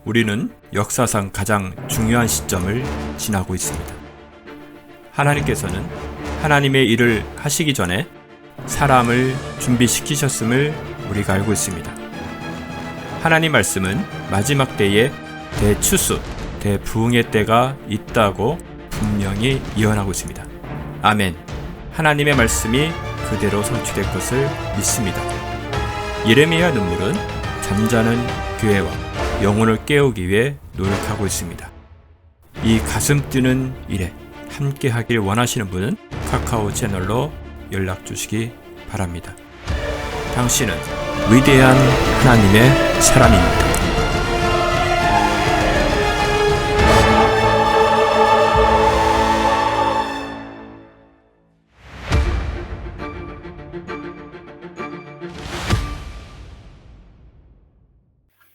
우리는 역사상 가장 중요한 시점을 지나고 있습니다. 하나님께서는 하나님의 일을 하시기 전에 사람을 준비시키셨음을 우리가 알고 있습니다. 하나님 말씀은 마지막 때에 대추수, 대부흥의 때가 있다고 분명히 예언하고 있습니다. 아멘. 하나님의 말씀이 그대로 성취될 것을 믿습니다. 예레미야 눈물은 잠자는 교회와 영혼을 깨우기 위해 노력하고 있습니다. 이 가슴 뛰는 일에 함께 하길 원하시는 분은 카카오 채널로 연락 주시기 바랍니다. 당신은 위대한 하나님의 사람입니다.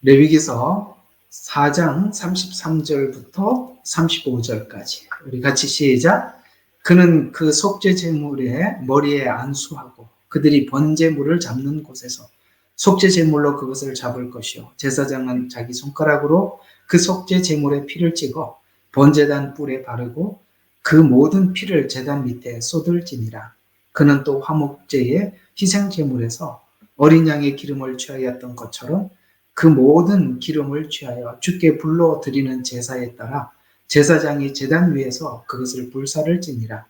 레위기서 4장 33절부터 35절까지 우리 같이 시작. 그는 그 속죄 제물의 머리에 안수하고 그들이 번제물을 잡는 곳에서 속죄 제물로 그것을 잡을 것이요 제사장은 자기 손가락으로 그 속죄 제물의 피를 찍어 번제단 뿔에 바르고 그 모든 피를 제단 밑에 쏟을지니라. 그는 또 화목제의 희생 제물에서 어린 양의 기름을 취하였던 것처럼 그 모든 기름을 취하여 주께 불러 드리는 제사에 따라 제사장이 제단 위에서 그것을 불사를 지니라.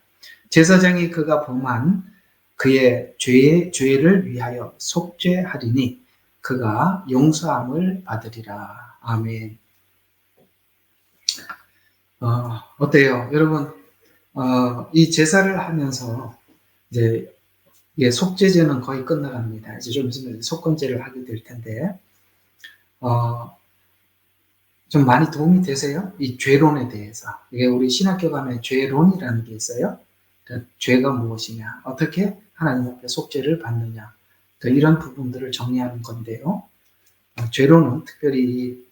제사장이 그가 범한 그의 죄를 위하여 속죄하리니 그가 용서함을 받으리라. 아멘. 어때요? 여러분, 이 제사를 하면서 이제 속죄제는 거의 끝나갑니다. 이제 좀 있으면 속건제를 하게 될 텐데, 좀 많이 도움이 되세요? 이 죄론에 대해서. 이게 우리 신학교 가면 죄론이라는 게 있어요. 그러니까 죄가 무엇이냐, 어떻게 하나님 앞에 속죄를 받느냐, 이런 부분들을 정리하는 건데요. 죄론은 특별히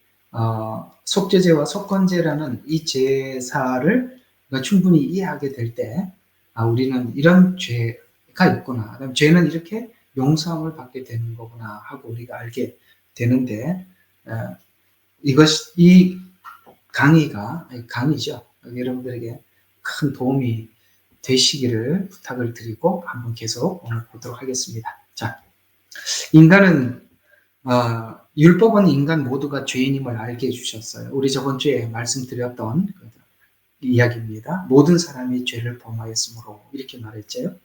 속죄제와 속건제라는 이 제사를 충분히 이해하게 될 때, 우리는 이런 죄가 있구나, 그다음 죄는 이렇게 용서함을 받게 되는 거구나 하고 우리가 알게 되는데, 이 강의죠. 여러분들에게 큰 도움이 되시기를 부탁을 드리고 한번 계속 오늘 보도록 하겠습니다. 자, 인간은 율법은 인간 모두가 죄인임을 알게 해주셨어요. 우리 저번 주에 말씀드렸던 이야기입니다. 모든 사람이 죄를 범하였으므로 이렇게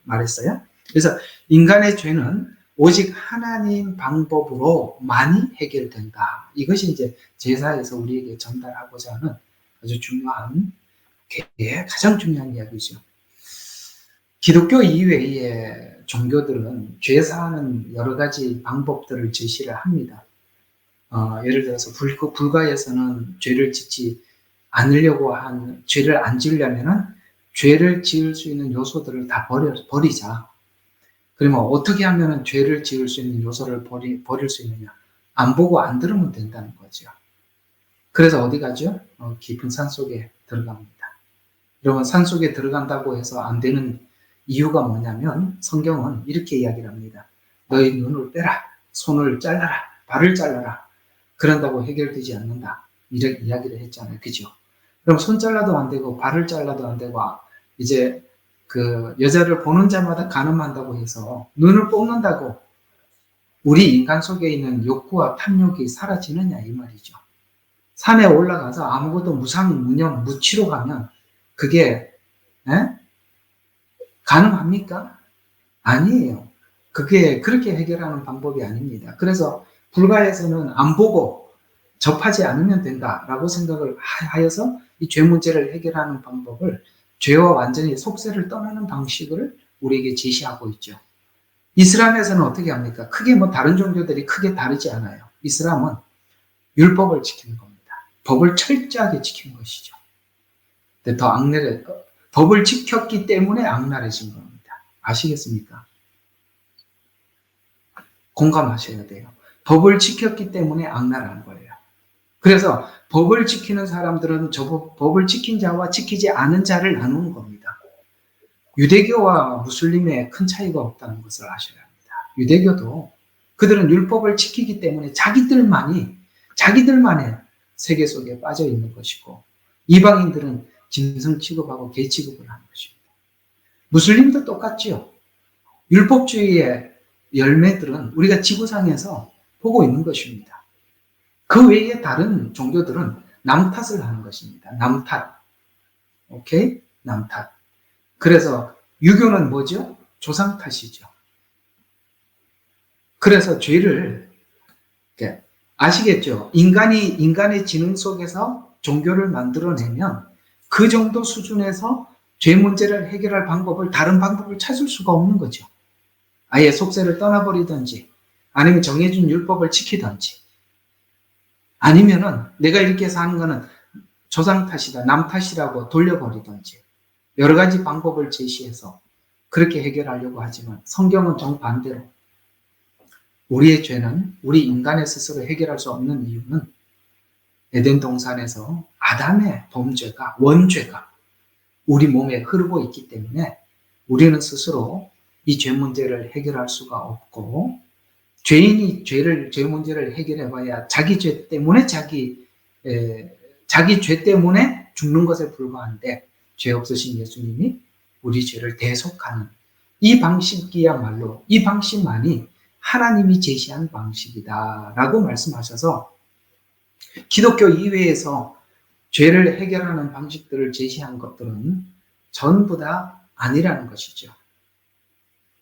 말했어요. 그래서 인간의 죄는 오직 하나님 방법으로만이 해결된다. 이것이 이제 제사에서 우리에게 전달하고자 하는 아주 중요한, 가장 중요한 이야기죠. 기독교 이외의 종교들은 죄사하는 여러 가지 방법들을 제시를 합니다. 예를 들어서 불가에서는 죄를 짓지 않으려고 죄를 안 지으려면은 죄를 지을 수 있는 요소들을 다 버리자. 그러면 어떻게 하면 죄를 지을 수 있는 요소를 버릴 수 있느냐? 안 보고 안 들으면 된다는 거죠. 그래서 어디 가죠? 깊은 산속에 들어갑니다. 여러분, 산속에 들어간다고 해서 안 되는 이유가 뭐냐면 성경은 이렇게 이야기를 합니다. 너희 눈을 빼라, 손을 잘라라, 발을 잘라라. 그런다고 해결되지 않는다. 이렇게 이야기를 했잖아요. 그죠? 그럼 손 잘라도 안 되고 발을 잘라도 안 되고 이제 그 여자를 보는 자마다 간음한다고 해서 눈을 뽑는다고 우리 인간 속에 있는 욕구와 탐욕이 사라지느냐 이 말이죠. 산에 올라가서 아무것도 무상 무치로 가면 그게 가능합니까? 아니에요. 그게 그렇게 해결하는 방법이 아닙니다. 그래서 불가에서는 안 보고 접하지 않으면 된다라고 생각을 하여서 이 죄 문제를 해결하는 방법을, 죄와 완전히 속세를 떠나는 방식을 우리에게 제시하고 있죠. 이슬람에서는 어떻게 합니까? 크게 다른 종교들이 크게 다르지 않아요. 이슬람은 율법을 지키는 겁니다. 법을 철저하게 지키는 것이죠. 근데 법을 지켰기 때문에 악랄해진 겁니다. 아시겠습니까? 공감하셔야 돼요. 법을 지켰기 때문에 악랄한 거예요. 그래서 법을 지키는 사람들은 법을 지킨 자와 지키지 않은 자를 나누는 겁니다. 유대교와 무슬림의 큰 차이가 없다는 것을 아셔야 합니다. 유대교도 그들은 율법을 지키기 때문에 자기들만의 세계 속에 빠져 있는 것이고, 이방인들은 짐승 취급하고 개 취급을 하는 것입니다. 무슬림도 똑같지요. 율법주의의 열매들은 우리가 지구상에서 보고 있는 것입니다. 그 외에 다른 종교들은 남 탓을 하는 것입니다. 남 탓. 오케이? 남 탓. 그래서 유교는 뭐죠? 조상 탓이죠. 그래서 죄를, 아시겠죠? 인간의 지능 속에서 종교를 만들어내면 그 정도 수준에서 죄 문제를 해결할 방법을, 다른 방법을 찾을 수가 없는 거죠. 아예 속세를 떠나버리든지, 아니면 정해진 율법을 지키든지, 아니면은 내가 이렇게 사는 거는 조상 탓이다, 남 탓이라고 돌려버리든지, 여러 가지 방법을 제시해서 그렇게 해결하려고 하지만 성경은 정반대로 우리의 죄는 우리 인간의 스스로 해결할 수 없는 이유는 에덴 동산에서 아담의 범죄가, 원죄가 우리 몸에 흐르고 있기 때문에 우리는 스스로 이 죄 문제를 해결할 수가 없고, 죄인이 죄 문제를 해결해봐야 자기 죄 때문에 자기 죄 때문에 죽는 것에 불과한데, 죄 없으신 예수님이 우리 죄를 대속하는 이 방식이야말로, 이 방식만이 하나님이 제시한 방식이다라고 말씀하셔서, 기독교 이외에서 죄를 해결하는 방식들을 제시한 것들은 전부 다 아니라는 것이죠.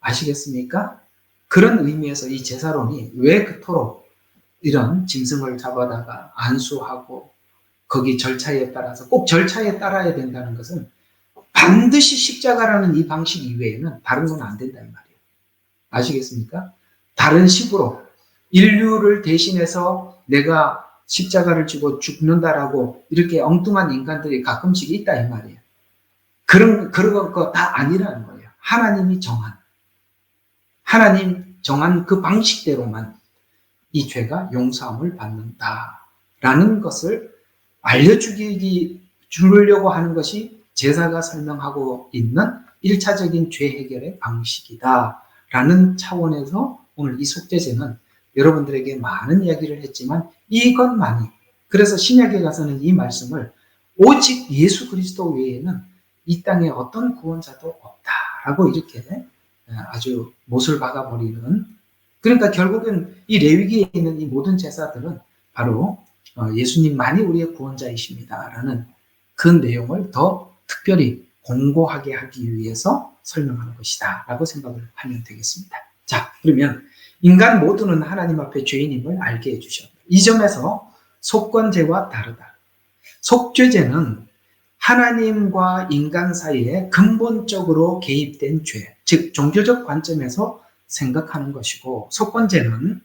아시겠습니까? 그런 의미에서 이 제사론이 왜 그토록 이런 짐승을 잡아다가 안수하고 거기 절차에 따라서 꼭 절차에 따라야 된다는 것은, 반드시 십자가라는 이 방식 이외에는 다른 건 안 된다는 말이에요. 아시겠습니까? 다른 식으로 인류를 대신해서 내가 십자가를 지고 죽는다라고 이렇게 엉뚱한 인간들이 가끔씩 있다 이 말이에요. 그런 거 다 아니라는 거예요. 하나님 정한 그 방식대로만 이 죄가 용서함을 받는다라는 것을 주려고 하는 것이 제사가 설명하고 있는 1차적인 죄 해결의 방식이다라는 차원에서 오늘 이 속죄제는 여러분들에게 많은 이야기를 했지만 이것만이, 그래서 신약에 가서는 이 말씀을 오직 예수 그리스도 외에는 이 땅에 어떤 구원자도 없다라고 이렇게 아주 못을 박아버리는, 그러니까 결국은 이 레위기에 있는 이 모든 제사들은 바로 예수님만이 우리의 구원자이십니다라는 그 내용을 더 특별히 공고하게 하기 위해서 설명하는 것이다 라고 생각을 하면 되겠습니다. 자, 그러면 인간 모두는 하나님 앞에 죄인임을 알게 해주셨다. 이 점에서 속건제와 다르다. 속죄제는 하나님과 인간 사이에 근본적으로 개입된 죄, 즉 종교적 관점에서 생각하는 것이고, 속건제는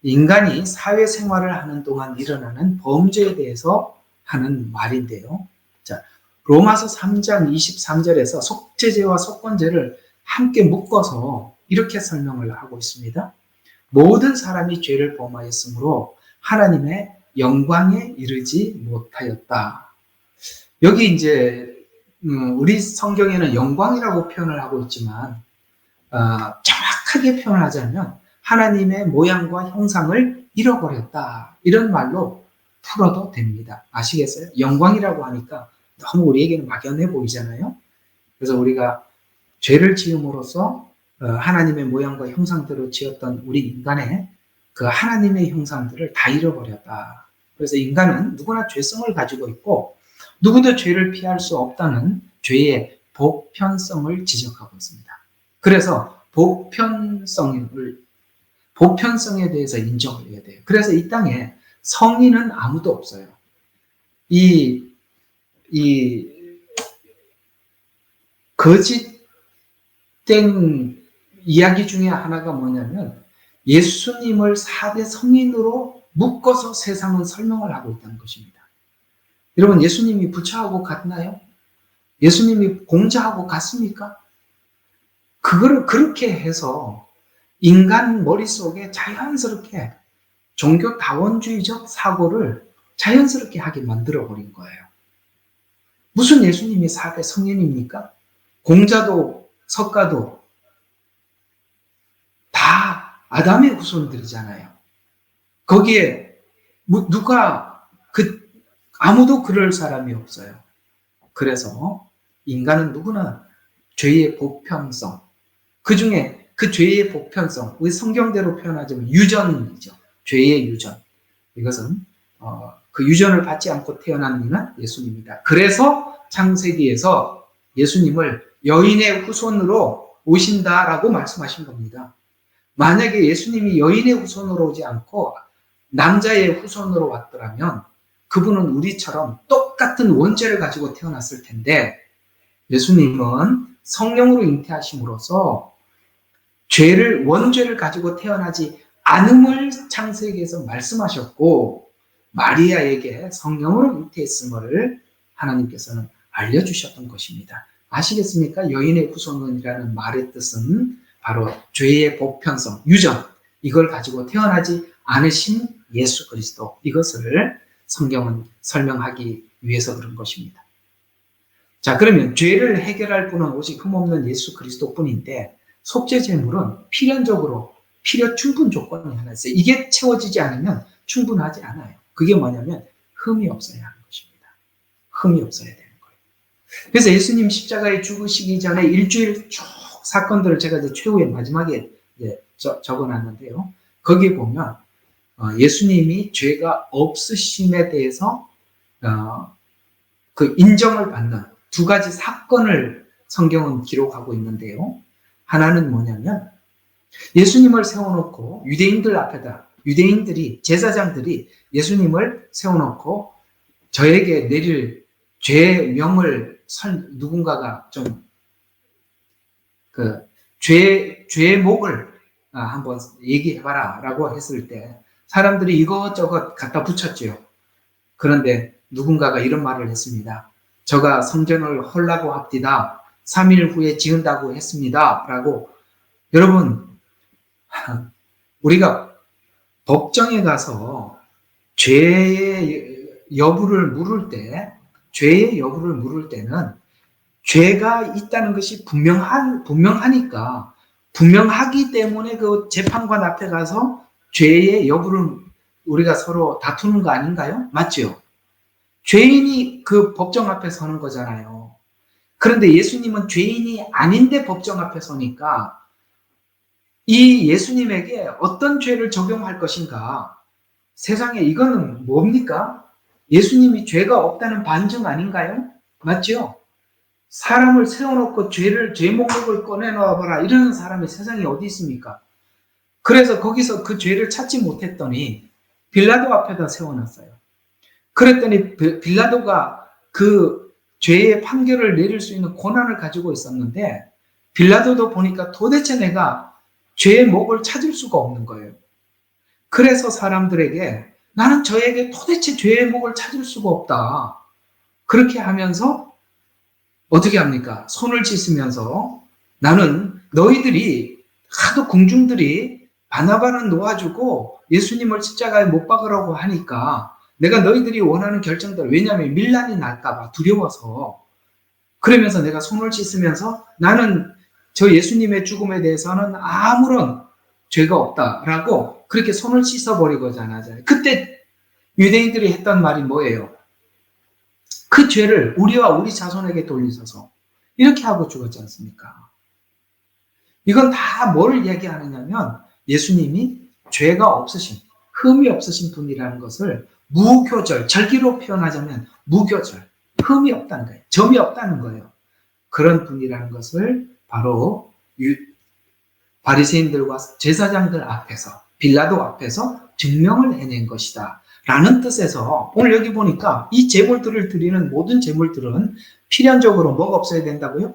인간이 사회생활을 하는 동안 일어나는 범죄에 대해서 하는 말인데요. 자, 로마서 3장 23절에서 속죄제와 속건제를 함께 묶어서 이렇게 설명을 하고 있습니다. 모든 사람이 죄를 범하였으므로 하나님의 영광에 이르지 못하였다. 여기 이제 우리 성경에는 영광이라고 표현을 하고 있지만 정확하게 표현하자면 하나님의 모양과 형상을 잃어버렸다, 이런 말로 풀어도 됩니다. 아시겠어요? 영광이라고 하니까 너무 우리에게는 막연해 보이잖아요. 그래서 우리가 죄를 지음으로써 하나님의 모양과 형상대로 지었던 우리 인간의 그 하나님의 형상들을 다 잃어버렸다. 그래서 인간은 누구나 죄성을 가지고 있고 누구도 죄를 피할 수 없다는 죄의 보편성을 지적하고 있습니다. 그래서 보편성에 대해서 인정을 해야 돼요. 그래서 이 땅에 성인은 아무도 없어요. 이 거짓된 이야기 중에 하나가 뭐냐면 예수님을 4대 성인으로 묶어서 세상은 설명을 하고 있다는 것입니다. 여러분, 예수님이 부처하고 같나요? 예수님이 공자하고 같습니까? 그거를 그렇게 해서 인간 머릿속에 자연스럽게 종교 다원주의적 사고를 자연스럽게 하게 만들어버린 거예요. 무슨 예수님이 4대 성인입니까? 공자도 석가도 다 아담의 후손들이잖아요. 거기에 누가 아무도 그럴 사람이 없어요. 그래서 인간은 누구나 죄의 보편성, 그 중에 그 죄의 보편성, 우리 성경대로 표현하자면 유전이죠. 죄의 유전. 이것은 그 유전을 받지 않고 태어난 이는 예수님이다. 그래서 창세기에서 예수님을 여인의 후손으로 오신다라고 말씀하신 겁니다. 만약에 예수님이 여인의 후손으로 오지 않고 남자의 후손으로 왔더라면 그분은 우리처럼 똑같은 원죄를 가지고 태어났을 텐데, 예수님은 성령으로 잉태하심으로써 원죄를 가지고 태어나지 않음을 창세기에서 말씀하셨고, 마리아에게 성령으로 잉태했음을 하나님께서는 알려주셨던 것입니다. 아시겠습니까? 여인의 후손이라는 말의 뜻은 바로 죄의 보편성, 유전, 이걸 가지고 태어나지 않으신 예수 그리스도, 이것을 성경은 설명하기 위해서 그런 것입니다. 자, 그러면 죄를 해결할 분은 오직 흠없는 예수 그리스도 뿐인데, 속죄 제물은 필연적으로 필요 충분 조건이 하나 있어요. 이게 채워지지 않으면 충분하지 않아요. 그게 뭐냐면 흠이 없어야 하는 것입니다. 흠이 없어야 되는 거예요. 그래서 예수님 십자가에 죽으시기 전에 일주일 쭉 사건들을 제가 이제 최후의 마지막에 적어놨는데요. 거기에 보면 예수님이 죄가 없으심에 대해서 그 인정을 받는 두 가지 사건을 성경은 기록하고 있는데요. 하나는 뭐냐면 예수님을 세워놓고 유대인들이 제사장들이 예수님을 세워놓고 저에게 내릴 죄명을 누군가가 좀 죄목을 한번 얘기해봐라 라고 했을 때 사람들이 이것저것 갖다 붙였죠. 그런데 누군가가 이런 말을 했습니다. 저가 성전을 헐라고 합디다. 3일 후에 지은다고 했습니다. 라고. 여러분, 우리가 법정에 가서 죄의 여부를 물을 때는 죄가 있다는 것이 분명하니까, 분명하기 때문에 그 재판관 앞에 가서 죄의 여부를 우리가 서로 다투는 거 아닌가요? 맞죠? 죄인이 그 법정 앞에 서는 거잖아요. 그런데 예수님은 죄인이 아닌데 법정 앞에 서니까 이 예수님에게 어떤 죄를 적용할 것인가? 세상에 이거는 뭡니까? 예수님이 죄가 없다는 반증 아닌가요? 맞죠? 사람을 세워놓고 죄목록을 꺼내놔봐라 이러는 사람이 세상에 어디 있습니까? 그래서 거기서 그 죄를 찾지 못했더니 빌라도 앞에다 세워놨어요. 그랬더니 빌라도가 그 죄의 판결을 내릴 수 있는 권한을 가지고 있었는데, 빌라도도 보니까 도대체 내가 죄의 목을 찾을 수가 없는 거예요. 그래서 사람들에게 나는 저에게 도대체 죄의 목을 찾을 수가 없다. 그렇게 하면서 어떻게 합니까? 손을 씻으면서 나는 너희들이 하도 공중들이 바나바는 놓아주고 예수님을 십자가에 못 박으라고 하니까 내가 너희들이 원하는 결정대로, 왜냐하면 밀란이 날까봐 두려워서, 그러면서 내가 손을 씻으면서 나는 저 예수님의 죽음에 대해서는 아무런 죄가 없다라고 그렇게 손을 씻어버리고자 하잖아요. 그때 유대인들이 했던 말이 뭐예요? 그 죄를 우리와 우리 자손에게 돌리셔서 이렇게 하고 죽었지 않습니까? 이건 다 뭘 얘기하느냐면 예수님이 죄가 없으신, 흠이 없으신 분이라는 것을 무교절, 절기로 표현하자면 무교절, 흠이 없다는 거예요. 점이 없다는 거예요. 그런 분이라는 것을 바로 바리새인들과 제사장들 앞에서, 빌라도 앞에서 증명을 해낸 것이다 라는 뜻에서 오늘 여기 보니까 이 제물들을 드리는 모든 제물들은 필연적으로 뭐가 없어야 된다고요?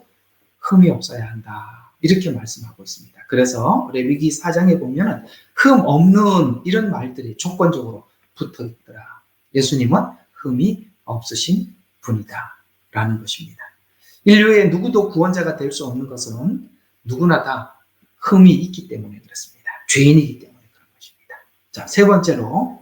흠이 없어야 한다, 이렇게 말씀하고 있습니다. 그래서 레위기 4장에 보면 흠 없는 이런 말들이 조건적으로 붙어 있더라. 예수님은 흠이 없으신 분이다 라는 것입니다. 인류의 누구도 구원자가 될 수 없는 것은 누구나 다 흠이 있기 때문에 그렇습니다. 죄인이기 때문에 그런 것입니다. 자, 세 번째로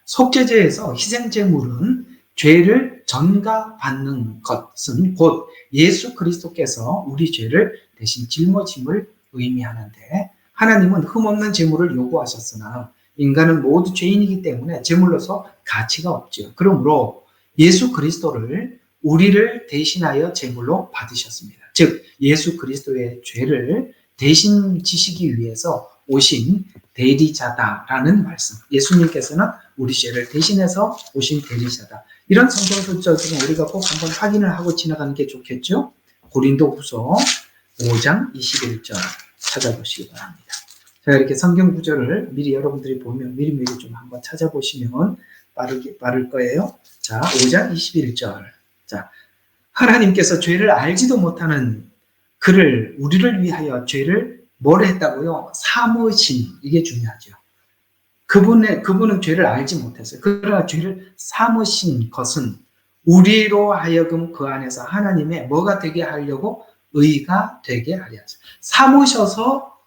속죄제에서 희생제물은 죄를 전가받는 것은 곧 예수 그리스도께서 우리 죄를 대신 짊어짐을 의미하는데, 하나님은 흠없는 제물을 요구하셨으나 인간은 모두 죄인이기 때문에 제물로서 가치가 없죠. 그러므로 예수 그리스도를 우리를 대신하여 제물로 받으셨습니다. 즉 예수 그리스도의 죄를 대신 지시기 위해서 오신 대리자다라는 말씀. 예수님께서는 우리 죄를 대신해서 오신 대리자다. 이런 성경 구절들은 우리가 꼭 한번 확인을 하고 지나가는 게 좋겠죠? 고린도후서 5장 21절 찾아보시기 바랍니다. 제가 이렇게 성경 구절을 미리 여러분들이 보면 미리미리 좀 한번 찾아보시면 빠를 거예요. 자, 5장 21절. 자, 하나님께서 죄를 알지도 못하는 그를 우리를 위하여 죄를 뭘 했다고요? 삼으신. 이게 중요하죠. 그분은 죄를 알지 못했어요. 그러나 죄를 삼으신 것은 우리로 하여금 그 안에서 하나님의 뭐가 되게 하려고? 의가 되게 하려 하죠. 삼으셔서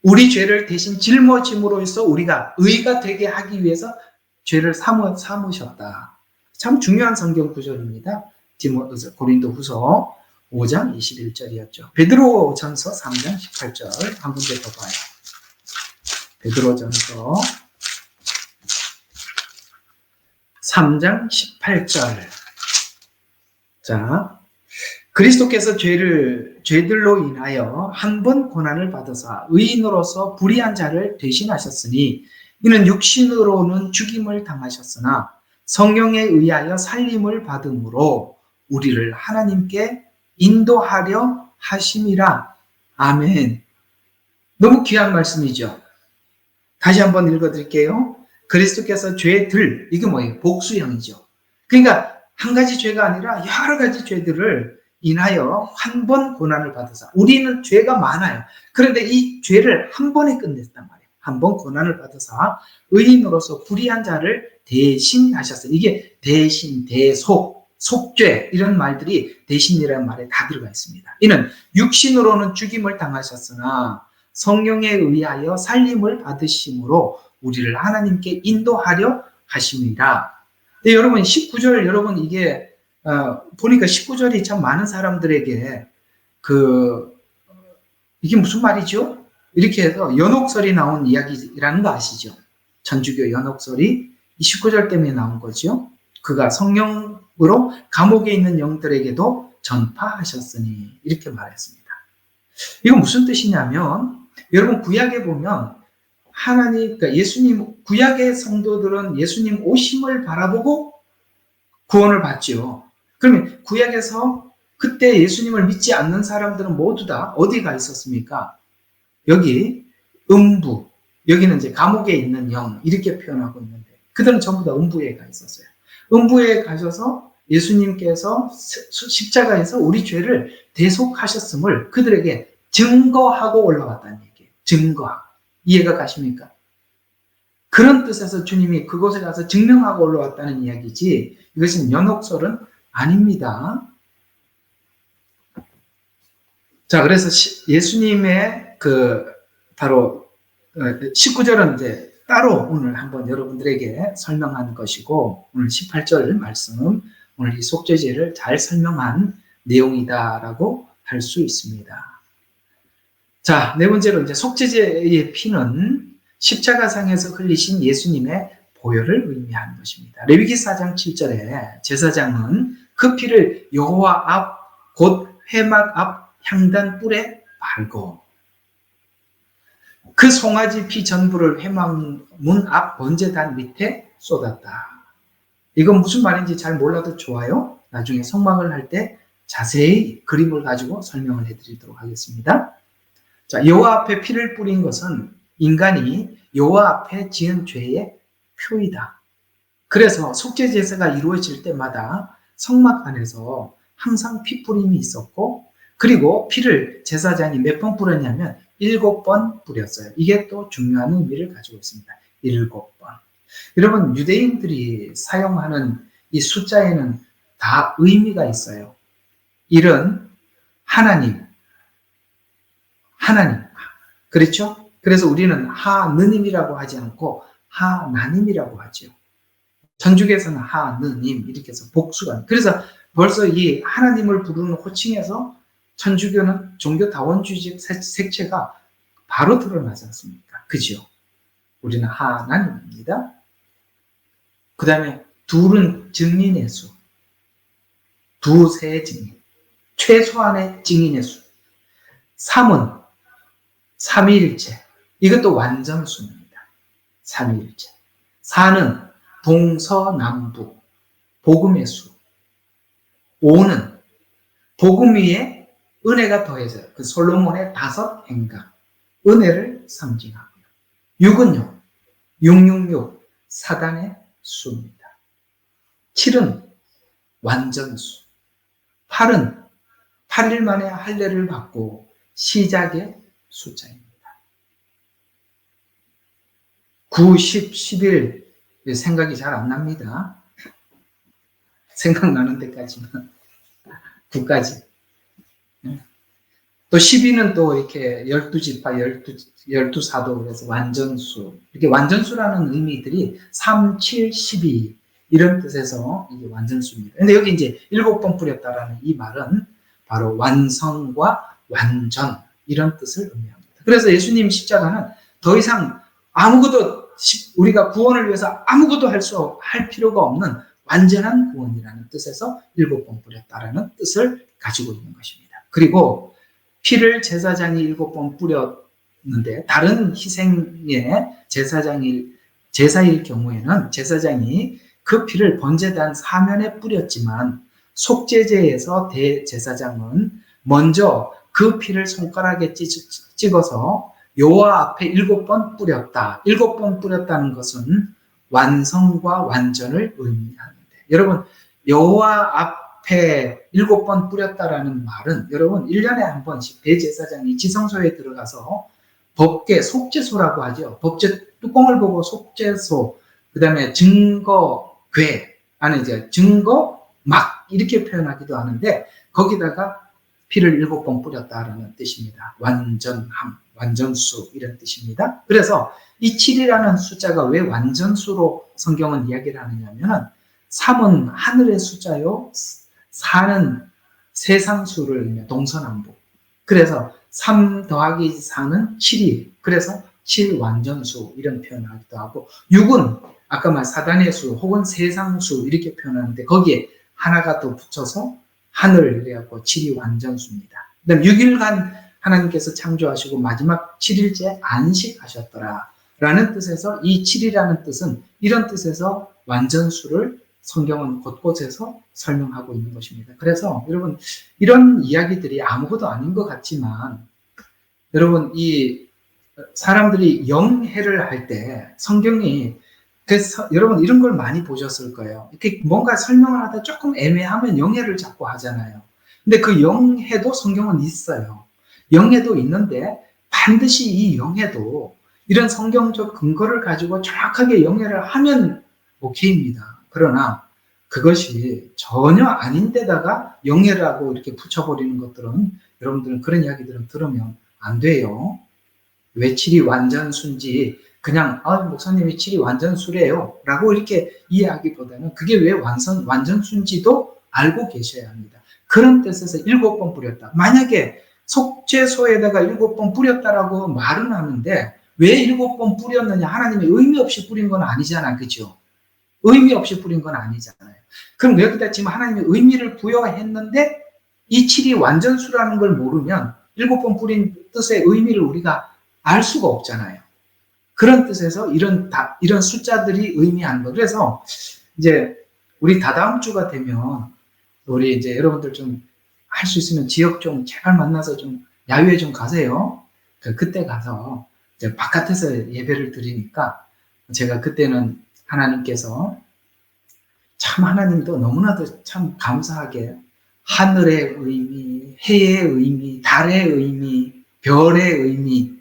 우리 죄를 대신 짊어짐으로써 우리가 의가 되게 하기 위해서 죄를 삼으셨다. 참 중요한 성경 구절입니다. 고린도후서 5장 21절이었죠. 베드로전서 3장 18절 한 군데 더 봐요. 베드로전서 3장 18절. 자, 그리스도께서 죄들로 인하여 한 번 고난을 받으사 의인으로서 불의한 자를 대신하셨으니 이는 육신으로는 죽임을 당하셨으나 성령에 의하여 살림을 받음으로 우리를 하나님께 인도하려 하심이라. 아멘. 너무 귀한 말씀이죠. 다시 한번 읽어드릴게요. 그리스도께서 죄들, 이게 뭐예요? 복수형이죠. 그러니까 한 가지 죄가 아니라 여러 가지 죄들을 인하여 한 번 고난을 받아서 우리는 죄가 많아요. 그런데 이 죄를 한 번에 끝냈단 말이에요. 한 번 고난을 받아서 의인으로서 불의한 자를 대신하셨어요. 이게 대신, 대속, 속죄 이런 말들이 대신이라는 말에 다 들어가 있습니다. 이는 육신으로는 죽임을 당하셨으나 성령에 의하여 살림을 받으심으로 우리를 하나님께 인도하려 하심이라. 근데 여러분 19절 여러분 이게 보니까 19절이 참 많은 사람들에게 이게 무슨 말이죠? 이렇게 해서 연옥설이 나온 이야기라는 거 아시죠? 천주교 연옥설이 19절 때문에 나온 거죠. 그가 성령으로 감옥에 있는 영들에게도 전파하셨으니 이렇게 말했습니다. 이건 무슨 뜻이냐면 여러분 구약에 보면 하나님, 그러니까 예수님, 구약의 성도들은 예수님 오심을 바라보고 구원을 받죠. 그러면 구약에서 그때 예수님을 믿지 않는 사람들은 모두 다 어디가 있었습니까? 여기 음부, 여기는 이제 감옥에 있는 영 이렇게 표현하고 있는데 그들은 전부 다 음부에 가 있었어요. 음부에 가셔서 예수님께서 십자가에서 우리 죄를 대속하셨음을 그들에게 증거하고 올라왔다는 얘기예요. 증거하고. 이해가 가십니까? 그런 뜻에서 주님이 그곳에 가서 증명하고 올라왔다는 이야기지 이것은 연옥설은 아닙니다. 자, 그래서 예수님의 바로 19절은 이제 따로 오늘 한번 여러분들에게 설명한 것이고 오늘 18절 말씀 오늘 이 속죄제를 잘 설명한 내용이다라고 할 수 있습니다. 자, 네 번째로 이제 속죄제의 피는 십자가상에서 흘리신 예수님의 보혈을 의미하는 것입니다. 레위기 4장 7절에 제사장은 그 피를 여호와 앞 곧 회막 앞 향단 뿔에 바르고 그 송아지 피 전부를 회막 문 앞 번제단 밑에 쏟았다. 이건 무슨 말인지 잘 몰라도 좋아요. 나중에 성막을 할 때 자세히 그림을 가지고 설명을 해드리도록 하겠습니다. 자, 여호와 앞에 피를 뿌린 것은 인간이 여호와 앞에 지은 죄의 표이다. 그래서 속죄 제사가 이루어질 때마다 성막 안에서 항상 피 뿌림이 있었고 그리고 피를 제사장이 몇 번 뿌렸냐면 7번 뿌렸어요. 이게 또 중요한 의미를 가지고 있습니다. 7번. 여러분 유대인들이 사용하는 이 숫자에는 다 의미가 있어요. 일은 하나님. 그렇죠? 그래서 우리는 하느님이라고 하지 않고 하나님이라고 하죠. 천주교에서는 하느님 이렇게 해서 복수가. 그래서 벌써 이 하나님을 부르는 호칭에서 천주교는 종교 다원주의적 색채가 바로 드러나지 않습니까? 그죠? 우리는 하나님입니다. 그 다음에 둘은 증인의 수. 두세 증인. 최소한의 증인의 수. 3은 삼위일체. 이것도 완전수입니다. 삼위일체. 4는 동서남북. 복음의 수. 5는 복음 위에 은혜가 더해져요. 그 솔로몬의 5 행각. 은혜를 상징하고요. 6은요. 666. 사단의 수입니다. 7은 완전수. 8은 8일 만에 할례를 받고 시작의 숫자입니다. 9, 10, 11 생각이 잘 안 납니다. 생각나는 데까지만 9까지. 또 12는 또 이렇게 12지파, 12사도 그래서 완전수. 이렇게 완전수라는 의미들이 3, 7, 12 이런 뜻에서 이게 완전수입니다. 근데 여기 이제 7번 뿌렸다라는 이 말은 바로 완성과 완전 이런 뜻을 의미합니다. 그래서 예수님 십자가는 더 이상 아무것도 우리가 구원을 위해서 아무것도 할 필요가 없는 완전한 구원이라는 뜻에서 7번 뿌렸다라는 뜻을 가지고 있는 것입니다. 그리고 피를 제사장이 7번 뿌렸는데 다른 희생의 제사일 경우에는 제사장이 그 피를 번제단 사면에 뿌렸지만 속죄제에서 대제사장은 먼저 그 피를 손가락에 찍어서 여호와 앞에 7번 뿌렸다. 7번 뿌렸다는 것은 완성과 완전을 의미하는데 여러분 여호와 앞에 7번 뿌렸다라는 말은 여러분 1년에 한 번씩 대제사장이 지성소에 들어가서 법궤 속죄소라고 하죠. 법궤 뚜껑을 보고 속죄소 그 다음에 증거궤 안에 이제 증거막 이렇게 표현하기도 하는데 거기다가 피를 7번 뿌렸다라는 뜻입니다. 완전함, 완전수 이런 뜻입니다. 그래서 이 7이라는 숫자가 왜 완전수로 성경은 이야기를 하느냐면 3은 하늘의 숫자요 4는 세상수를 의미해요. 동서남북. 그래서 3 더하기 4는 7이에요. 그래서 7 완전수 이런 표현을 하기도 하고 6은 아까 말 사단의 수 혹은 세상수 이렇게 표현하는데 거기에 하나가 또 붙여서 하늘 이래갖고 7이 완전수입니다. 그 다음 6일간 하나님께서 창조하시고 마지막 7일째 안식하셨더라 라는 뜻에서 이 7이라는 뜻은 이런 뜻에서 완전수를 성경은 곳곳에서 설명하고 있는 것입니다. 그래서 여러분 이런 이야기들이 아무것도 아닌 것 같지만 여러분 이 사람들이 영해를 할 때 성경이 그래서 여러분 이런 걸 많이 보셨을 거예요. 이렇게 뭔가 설명을 하다 조금 애매하면 영해를 자꾸 하잖아요. 근데 그 영해도 성경은 있어요. 영해도 있는데 반드시 이 영해도 이런 성경적 근거를 가지고 정확하게 영해를 하면 오케이입니다. 그러나 그것이 전혀 아닌데다가 영해라고 이렇게 붙여버리는 것들은 여러분들은 그런 이야기들은 들으면 안 돼요. 왜 7이 완전수인지 그냥 목사님이 7이 완전수래요 라고 이렇게 이해하기보다는 그게 왜 완전수인지도 알고 계셔야 합니다. 그런 뜻에서 7번 뿌렸다. 만약에 속죄소에다가 7번 뿌렸다라고 말은 하는데 왜 7번 뿌렸느냐 하나님이 의미 없이 뿌린 건 아니잖아요. 그죠? 의미 없이 뿌린 건 아니잖아요. 그럼 여기다 지금 하나님이 의미를 부여했는데 이 7이 완전수라는 걸 모르면 7번 뿌린 뜻의 의미를 우리가 알 수가 없잖아요. 그런 뜻에서 이런 숫자들이 의미하는 거. 그래서 이제 우리 다다음 주가 되면 우리 이제 여러분들 좀 할 수 있으면 지역 좀 제발 만나서 좀 야외에 좀 가세요. 그때 가서 이제 바깥에서 예배를 드리니까 제가 그때는 하나님께서 참 하나님도 너무나도 참 감사하게 하늘의 의미, 해의 의미, 달의 의미, 별의 의미,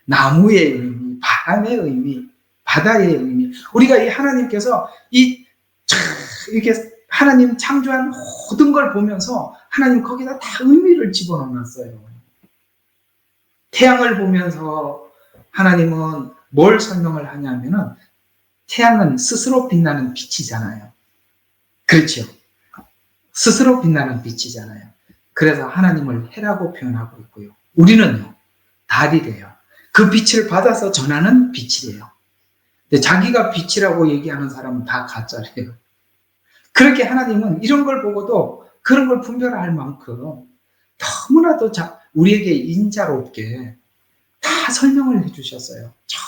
나무의 의미, 바람의 의미, 바다의 의미. 우리가 이 하나님께서 이렇게 하나님 창조한 모든 걸 보면서 하나님 거기다 다 의미를 집어넣어놨어요. 태양을 보면서 하나님은 뭘 설명을 하냐면은 태양은 스스로 빛나는 빛이잖아요. 그렇죠. 스스로 빛나는 빛이잖아요. 그래서 하나님을 해라고 표현하고 있고요. 우리는요, 달이래요. 그 빛을 받아서 전하는 빛이래요. 근데 자기가 빛이라고 얘기하는 사람은 다 가짜래요. 그렇게 하나님은 이런 걸 보고도 그런 걸 분별할 만큼 너무나도 우리에게 인자롭게 다 설명을 해주셨어요. 저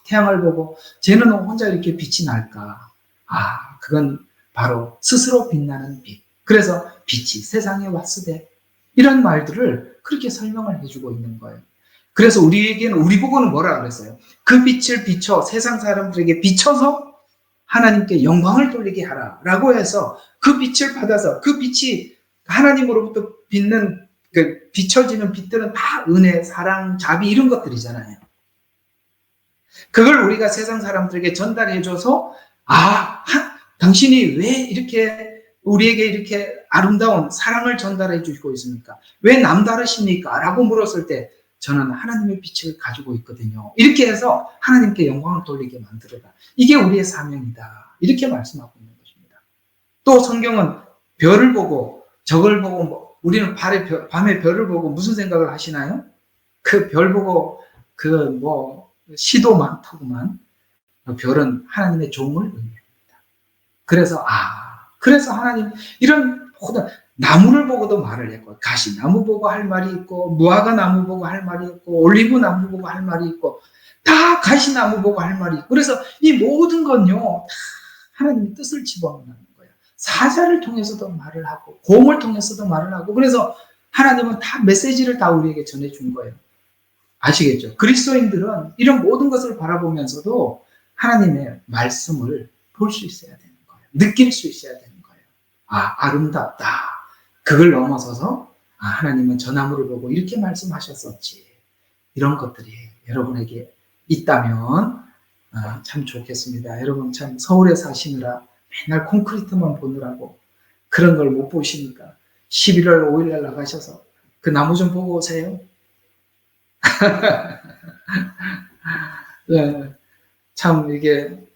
태양을 보고 쟤는 혼자 이렇게 빛이 날까? 아, 그건 바로 스스로 빛나는 빛. 그래서 빛이 세상에 왔으되 이런 말들을 그렇게 설명을 해주고 있는 거예요. 그래서 우리 보고는 뭐라 그랬어요? 그 빛을 비춰 세상 사람들에게 비춰서 하나님께 영광을 돌리게 하라 라고 해서 그 빛을 받아서 그 빛이 하나님으로부터 비춰지는 빛들은 다 은혜, 사랑, 자비 이런 것들이잖아요. 그걸 우리가 세상 사람들에게 전달해줘서 당신이 왜 이렇게 우리에게 이렇게 아름다운 사랑을 전달해 주고 있습니까? 왜 남다르십니까? 라고 물었을 때 저는 하나님의 빛을 가지고 있거든요. 이렇게 해서 하나님께 영광을 돌리게 만들어라. 이게 우리의 사명이다. 이렇게 말씀하고 있는 것입니다. 또 성경은 별을 보고 저걸 보고 우리는 밤에 별을 보고 무슨 생각을 하시나요? 그 별 보고 시도 많더구만. 별은 하나님의 종을 의미합니다. 그래서 하나님 이런 모든 나무를 보고도 말을 했고 가시나무 보고 할 말이 있고 무화과 나무 보고 할 말이 있고 올리브 나무 보고 할 말이 있고 다 가시나무 보고 할 말이 있고 그래서 이 모든 건요 다 하나님의 뜻을 집어넣는 거예요. 사자를 통해서도 말을 하고 곰을 통해서도 말을 하고 그래서 하나님은 다 메시지를 다 우리에게 전해준 거예요. 아시겠죠? 그리스도인들은 이런 모든 것을 바라보면서도 하나님의 말씀을 볼 수 있어야 되는 거예요. 느낄 수 있어야 되는 거예요. 아름답다. 그걸 넘어서서 하나님은 저 나무를 보고 이렇게 말씀하셨었지. 이런 것들이 여러분에게 있다면 참 좋겠습니다. 여러분 참 서울에 사시느라 맨날 콘크리트만 보느라고 그런 걸 못 보시니까 11월 5일날 나가셔서 그 나무 좀 보고 오세요. 네, 참 이게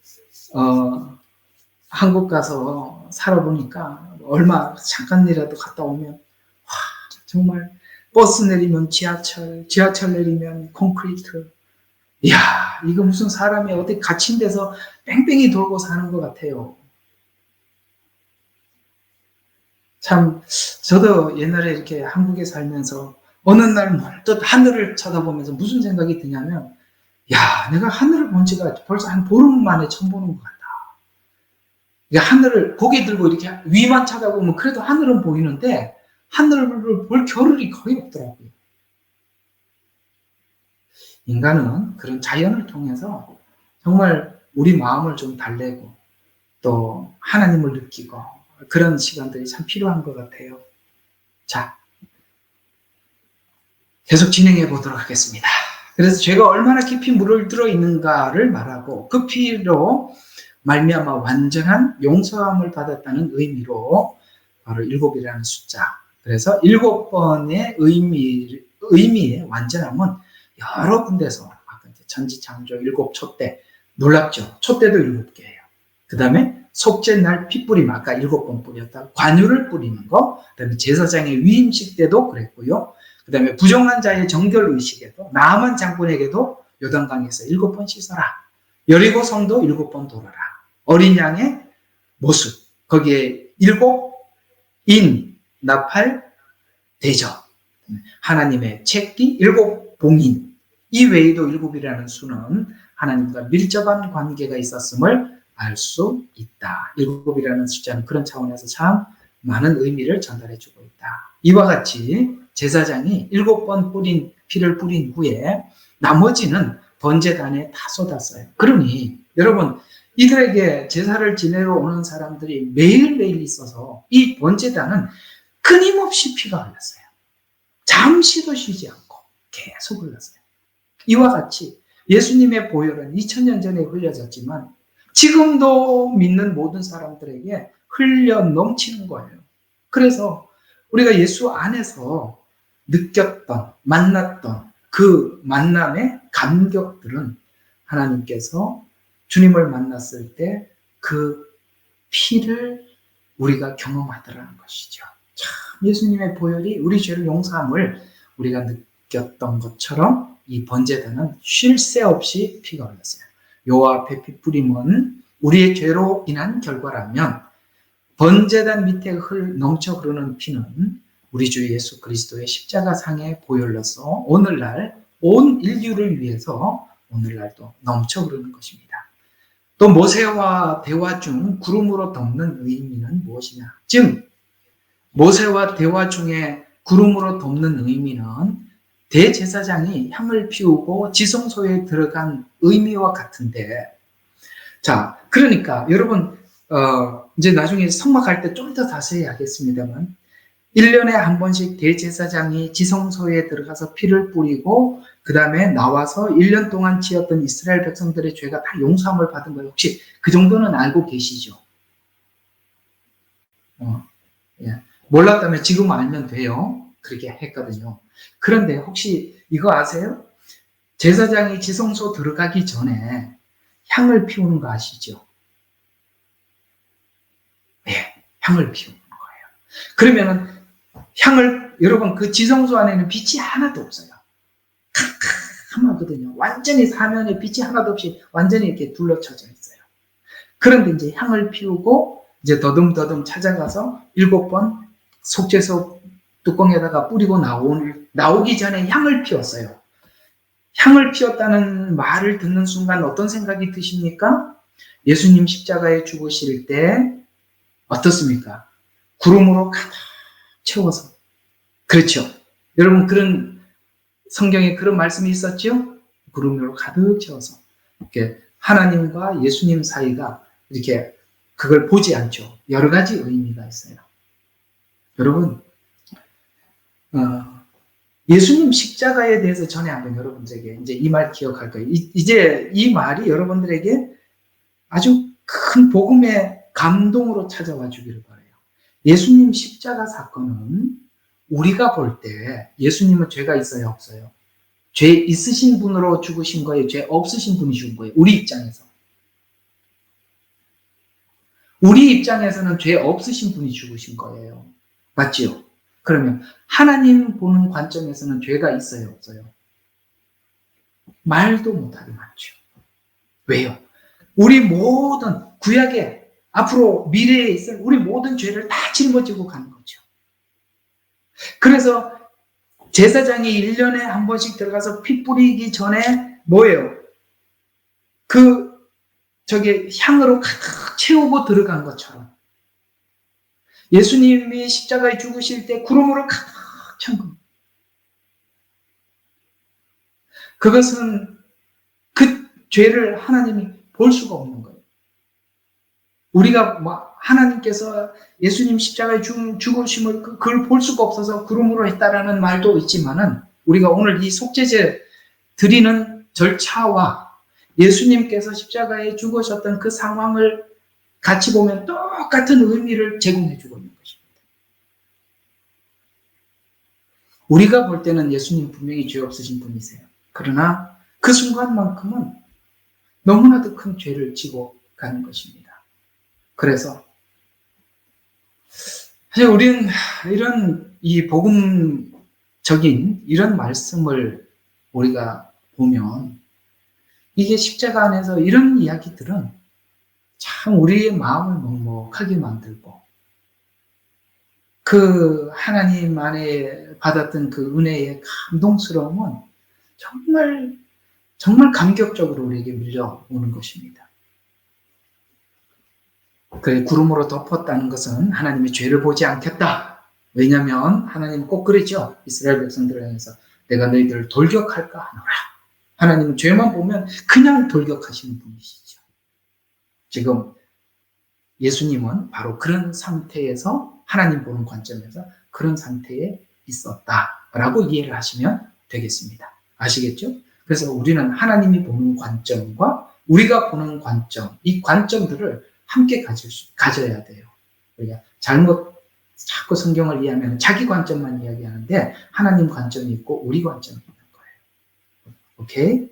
한국 가서 살아보니까 잠깐이라도 갔다 오면 정말 버스 내리면 지하철 내리면 콘크리트. 이야, 이거 무슨 사람이 어디 갇힌 데서 뺑뺑이 돌고 사는 것 같아요. 참 저도 옛날에 이렇게 한국에 살면서 어느 날 문득 하늘을 쳐다보면서 무슨 생각이 드냐면 내가 하늘을 본 지가 벌써 한 보름 만에 처음 보는 것 같다. 하늘을 고개 들고 이렇게 위만 쳐다보면 그래도 하늘은 보이는데 하늘을 볼 겨를이 거의 없더라고요. 인간은 그런 자연을 통해서 정말 우리 마음을 좀 달래고 또 하나님을 느끼고 그런 시간들이 참 필요한 것 같아요. 자, 계속 진행해 보도록 하겠습니다. 그래서 죄가 얼마나 깊이 물들어 있는가를 말하고 그 피로 말미암아 완전한 용서함을 받았다는 의미로 바로 7이라는 숫자. 그래서 7번의 의미의 완전함은 여러 군데서 천지창조 7 촛대 놀랍죠. 촛대도 7개예요. 그 다음에 속죄날 피 뿌림 아까 7번 뿌렸다. 관유를 뿌리는 거. 그 다음에 제사장의 위임식 때도 그랬고요. 그 다음에 부정한 자의 정결 의식에도 나아만 장군에게도 요단강에서 7번 씻어라. 여리고 성도 7번 돌아라. 어린 양의 모습 거기에 7인 나팔 대접 하나님의 책기 7봉인 이 외에도 7이라는 수는 하나님과 밀접한 관계가 있었음을 알 수 있다. 7이라는 숫자는 그런 차원에서 참 많은 의미를 전달해주고 있다. 이와 같이 제사장이 7번 피를 뿌린 후에 나머지는 번제단에 다 쏟았어요. 그러니 여러분 이들에게 제사를 지내러 오는 사람들이 매일매일 있어서 이 번제단은 끊임없이 피가 흘렀어요. 잠시도 쉬지 않고 계속 흘렀어요. 이와 같이 예수님의 보혈은 2000년 전에 흘려졌지만 지금도 믿는 모든 사람들에게 흘려 넘치는 거예요. 그래서 우리가 예수 안에서 느꼈던, 만났던 그 만남의 감격들은 하나님께서 주님을 만났을 때 그 피를 우리가 경험하더라는 것이죠. 참 예수님의 보혈이 우리 죄를 용서함을 우리가 느꼈던 것처럼 이 번제단은 쉴 새 없이 피가 흘렀어요. 여호와 앞에 피 뿌림은 우리의 죄로 인한 결과라면 번제단 밑에 넘쳐 흐르는 피는 우리 주 예수 그리스도의 십자가상의 보혈로서 오늘날 온 인류를 위해서 오늘날도 넘쳐 흐르는 것입니다. 또 모세와 대화 중 구름으로 덮는 의미는 무엇이냐? 즉 모세와 대화 중에 구름으로 덮는 의미는 대제사장이 향을 피우고 지성소에 들어간 의미와 같은데, 자, 그러니까 여러분 이제 나중에 성막할 때 좀 더 자세히 하겠습니다만 1년에 한 번씩 대제사장이 지성소에 들어가서 피를 뿌리고 그 다음에 나와서 1년 동안 지었던 이스라엘 백성들의 죄가 다 용서함을 받은 거예요. 혹시 그 정도는 알고 계시죠? 예. 몰랐다면 지금 알면 돼요. 그렇게 했거든요. 그런데 혹시 이거 아세요? 제사장이 지성소 들어가기 전에 향을 피우는 거 아시죠? 네, 향을 피우는 거예요. 그러면은 향을, 여러분 그 지성소 안에는 빛이 하나도 없어요. 캄캄하거든요. 완전히 사면에 빛이 하나도 없이 완전히 이렇게 둘러쳐져 있어요. 그런데 이제 향을 피우고 이제 더듬더듬 찾아가서 7번 속죄소 뚜껑에다가 뿌리고 나오기 전에 향을 피웠어요. 향을 피웠다는 말을 듣는 순간 어떤 생각이 드십니까? 예수님 십자가에 죽으실 때 어떻습니까? 구름으로 가득 채워서. 그렇죠. 여러분 그런 성경에 그런 말씀이 있었죠? 구름으로 가득 채워서 이렇게 하나님과 예수님 사이가 이렇게 그걸 보지 않죠. 여러 가지 의미가 있어요. 여러분 예수님 십자가에 대해서 전에 한번 여러분들에게 이제 이 말 기억할 거예요. 이제 이 말이 여러분들에게 아주 큰 복음의 감동으로 찾아와 주기를 바라요. 예수님 십자가 사건은 우리가 볼 때 예수님은 죄가 있어요, 없어요? 죄 있으신 분으로 죽으신 거예요? 죄 없으신 분이 죽은 거예요? 우리 입장에서. 우리 입장에서는 죄 없으신 분이 죽으신 거예요. 맞지요? 그러면 하나님 보는 관점에서는 죄가 있어요, 없어요? 말도 못하게 많죠. 왜요? 우리 모든 구약에 앞으로 미래에 있을 우리 모든 죄를 다 짊어지고 가는 거죠. 그래서 제사장이 1년에 한 번씩 들어가서 피 뿌리기 전에 뭐예요? 향으로 가득 채우고 들어간 것처럼 예수님이 십자가에 죽으실 때 구름으로 가득 찬 겁니다. 그것은 그 죄를 하나님이 볼 수가 없는 거예요. 우리가 하나님께서 예수님 십자가에 죽으심을 그걸 볼 수가 없어서 구름으로 했다라는 말도 있지만은 우리가 오늘 이 속죄제 드리는 절차와 예수님께서 십자가에 죽으셨던 그 상황을 같이 보면 똑같은 의미를 제공해 주고 있는 것입니다. 우리가 볼 때는 예수님 분명히 죄 없으신 분이세요. 그러나 그 순간만큼은 너무나도 큰 죄를 지고 가는 것입니다. 그래서 사실 우리는 이런 이 복음적인 이런 말씀을 우리가 보면 이게 십자가 안에서 이런 이야기들은 참 우리의 마음을 먹먹하게 만들고 그 하나님 안에 받았던 그 은혜의 감동스러움은 정말 감격적으로 우리에게 밀려오는 것입니다. 그 구름으로 덮었다는 것은 하나님의 죄를 보지 않겠다. 왜냐하면 하나님은 꼭 그랬죠. 이스라엘 백성들을 향해서 내가 너희들을 돌격할까 하노라. 하나님은 죄만 보면 그냥 돌격하시는 분이시죠. 지금 예수님은 바로 그런 상태에서 하나님 보는 관점에서 그런 상태에 있었다라고 이해를 하시면 되겠습니다. 아시겠죠? 그래서 우리는 하나님이 보는 관점과 우리가 보는 관점, 이 관점들을 함께 가져야 돼요. 우리가 자꾸 성경을 이해하면 자기 관점만 이야기하는데 하나님 관점이 있고 우리 관점이 있는 거예요. 오케이?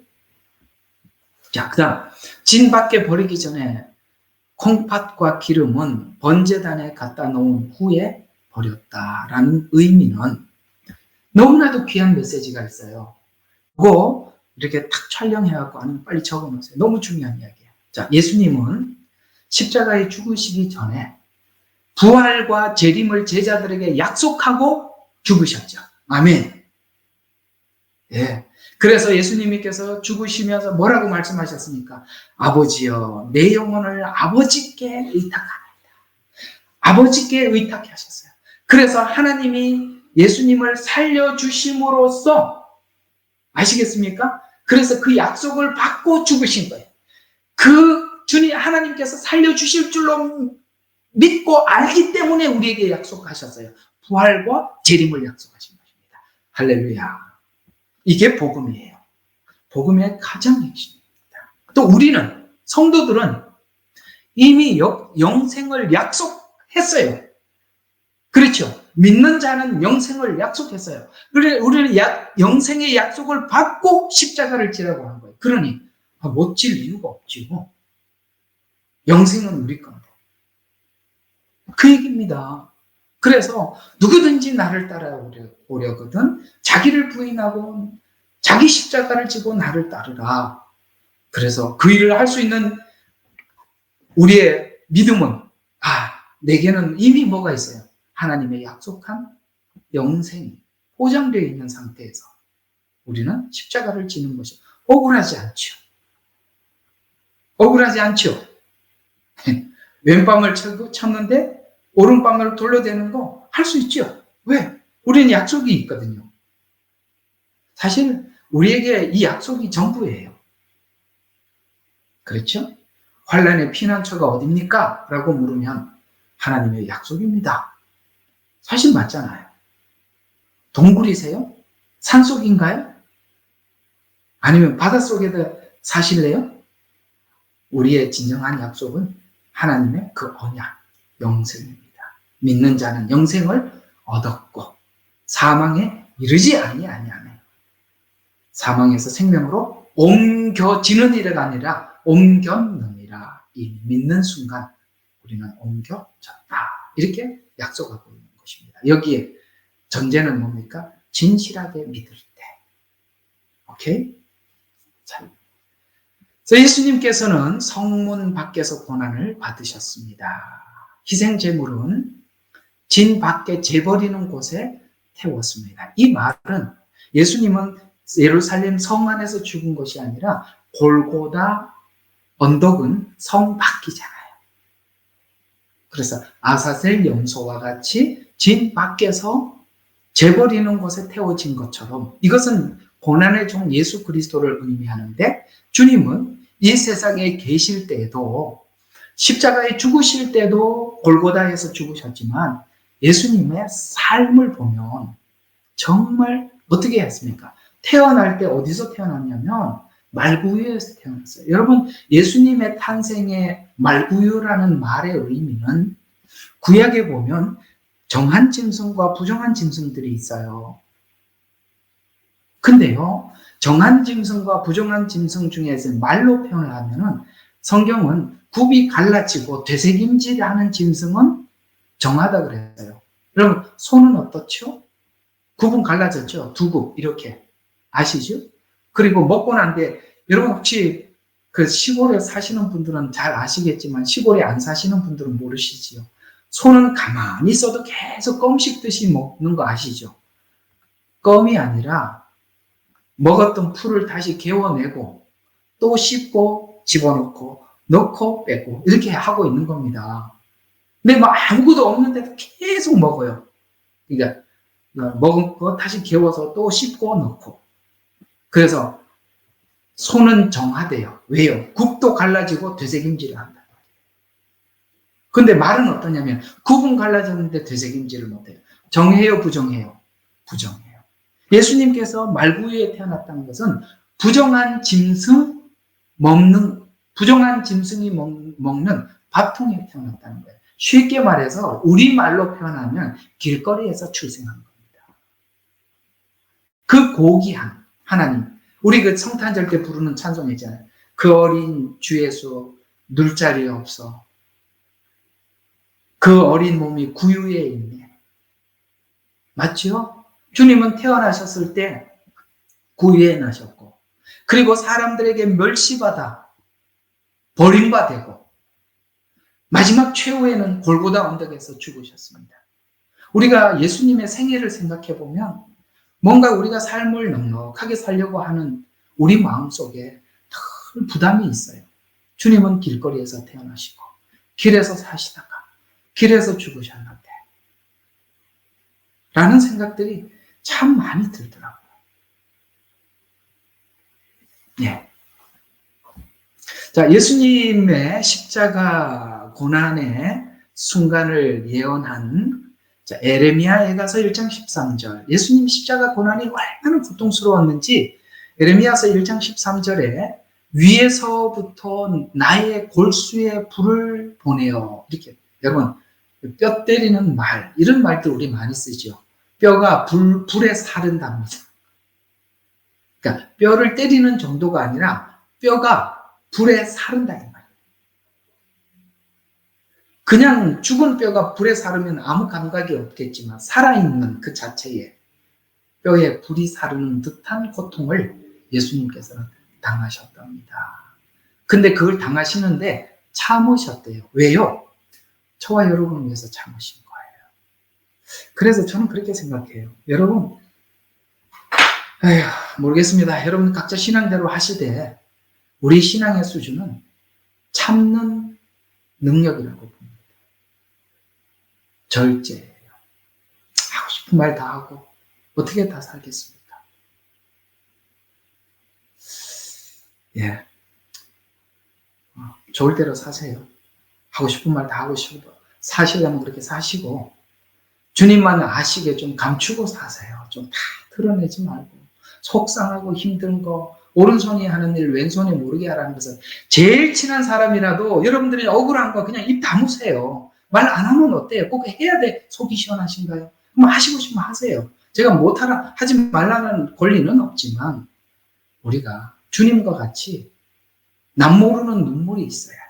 자, 그 다음 진 밖에 버리기 전에 콩팥과 기름은 번제단에 갖다 놓은 후에 버렸다라는 의미는 너무나도 귀한 메시지가 있어요. 그거 이렇게 탁 촬영해갖고 아니면 빨리 적어놓으세요. 너무 중요한 이야기예요. 자, 예수님은 십자가에 죽으시기 전에 부활과 재림을 제자들에게 약속하고 죽으셨죠. 아멘. 예. 그래서 예수님께서 죽으시면서 뭐라고 말씀하셨습니까? 아버지여, 내 영혼을 아버지께 의탁하나이다. 아버지께 의탁해 하셨어요. 그래서 하나님이 예수님을 살려주심으로써, 아시겠습니까? 그래서 그 약속을 받고 죽으신 거예요. 그 주님 하나님께서 살려주실 줄로 믿고 알기 때문에 우리에게 약속하셨어요. 부활과 재림을 약속하신 것입니다. 할렐루야. 이게 복음이에요. 복음의 가장 핵심입니다. 또 우리는, 성도들은 이미 영생을 약속했어요. 그렇죠? 믿는 자는 영생을 약속했어요. 그래 우리는 영생의 약속을 받고 십자가를 지라고 한 거예요. 그러니 못 질 이유가 없지요. 영생은 우리 건데. 그 얘기입니다. 그래서 누구든지 나를 따라오려거든 자기를 부인하고 자기 십자가를 지고 나를 따르라. 그래서 그 일을 할 수 있는 우리의 믿음은 내게는 이미 뭐가 있어요? 하나님의 약속한 영생이 보장되어 있는 상태에서 우리는 십자가를 지는 것이 억울하지 않죠. 억울하지 않죠. 왼밤을 쳤는데 오른밤을 돌려대는 거 할 수 있죠. 왜? 우리는 약속이 있거든요. 사실 우리에게 이 약속이 전부예요. 그렇죠? 환난의 피난처가 어딥니까? 라고 물으면 하나님의 약속입니다. 사실 맞잖아요. 동굴이세요? 산속인가요? 아니면 바닷속에다 사실래요? 우리의 진정한 약속은 하나님의 그 언약, 영생입니다. 믿는 자는 영생을 얻었고 사망에 이르지 아니하며 사망에서 생명으로 옮겨지는 일이 아니라 옮겼느니라. 이 믿는 순간 우리는 옮겨졌다. 이렇게 약속하고 있는 것입니다. 여기에 전제는 뭡니까? 진실하게 믿을 때. 오케이? 자, 예수님께서는 성문 밖에서 고난을 받으셨습니다. 희생 제물은 진 밖에 재버리는 곳에 태웠습니다. 이 말은 예수님은 예루살렘 성 안에서 죽은 것이 아니라 골고다 언덕은 성 밖이잖아요. 그래서 아사셀 염소와 같이 진 밖에서 재버리는 곳에 태워진 것처럼 이것은 고난의 종 예수 그리스도를 의미하는데 주님은 이 세상에 계실 때에도 십자가에 죽으실 때도 골고다에서 죽으셨지만 예수님의 삶을 보면 정말 어떻게 했습니까? 태어날 때 어디서 태어났냐면 말구유에서 태어났어요. 여러분 예수님의 탄생의 말구유라는 말의 의미는 구약에 보면 정한 짐승과 부정한 짐승들이 있어요. 근데요, 정한 짐승과 부정한 짐승 중에서 말로 표현을 하면은 성경은 굽이 갈라지고 되새김질하는 짐승은 정하다 그랬어요. 여러분, 소는 어떻죠? 굽은 갈라졌죠? 두 굽, 이렇게. 아시죠? 그리고 먹고 난 뒤에, 여러분 혹시 그 시골에 사시는 분들은 잘 아시겠지만 시골에 안 사시는 분들은 모르시지요. 소는 가만히 있어도 계속 껌 씹듯이 먹는 거 아시죠? 껌이 아니라 먹었던 풀을 다시 개워내고 또 씹고 집어넣고 넣고 빼고 이렇게 하고 있는 겁니다. 근데 뭐 아무것도 없는데도 계속 먹어요. 그러니까 먹은 거 다시 개워서 또 씹고 넣고. 그래서 소는 정하대요. 왜요? 굽도 갈라지고 되새김질을 한다. 근데 말은 어떠냐면 굽은 갈라졌는데 되새김질을 못해요. 정해요, 부정해요? 부정해요. 예수님께서 말구유에 태어났다는 것은 부정한 짐승이 먹는 밥통에 태어났다는 거예요. 쉽게 말해서 우리말로 표현하면 길거리에서 출생한 겁니다. 그 고귀한 하나님, 우리 그 성탄절 때 부르는 찬송이잖아요. 그 어린 주 예수 눌 자리 없어. 그 어린 몸이 구유에 있네. 맞죠? 주님은 태어나셨을 때 구유에 나셨고 그리고 사람들에게 멸시받아 버림받고 마지막 최후에는 골고다 언덕에서 죽으셨습니다. 우리가 예수님의 생애를 생각해 보면 뭔가 우리가 삶을 넉넉하게 살려고 하는 우리 마음속에 큰 부담이 있어요. 주님은 길거리에서 태어나시고 길에서 사시다가 길에서 죽으셨는데 라는 생각들이 참 많이 들더라고요. 예. 자, 예수님의 십자가 고난의 순간을 예언한 에레미야 예가서 1장 13절. 예수님 십자가 고난이 얼마나 고통스러웠는지 에레미야서 1장 13절에 위에서부터 나의 골수에 불을 보내어. 이렇게 여러분 뼈 때리는 말, 이런 말들 우리 많이 쓰죠. 뼈가 불에 사른답니다. 그러니까 뼈를 때리는 정도가 아니라 뼈가 불에 사른다 이 말이에요. 그냥 죽은 뼈가 불에 사르면 아무 감각이 없겠지만 살아있는 그 자체에 뼈에 불이 사르는 듯한 고통을 예수님께서는 당하셨답니다. 근데 그걸 당하시는데 참으셨대요. 왜요? 저와 여러분을 위해서 참으신 거예요. 그래서 저는 그렇게 생각해요. 여러분, 모르겠습니다. 여러분 각자 신앙대로 하시되 우리 신앙의 수준은 참는 능력이라고 봅니다. 절제예요. 하고 싶은 말 다 하고 어떻게 다 살겠습니까? 예, 좋을 대로 사세요. 하고 싶은 말 다 하고 싶어 사시려면 그렇게 사시고 주님만 아시게 좀 감추고 사세요. 좀 다 드러내지 말고 속상하고 힘든 거 오른손이 하는 일 왼손이 모르게 하라는 것은 제일 친한 사람이라도 여러분들이 억울한 거 그냥 입 다무세요. 말 안 하면 어때요? 꼭 해야 돼. 속이 시원하신가요? 그럼 하시고 싶으면 하세요. 제가 못하라 하지 말라는 권리는 없지만 우리가 주님과 같이 남 모르는 눈물이 있어야죠.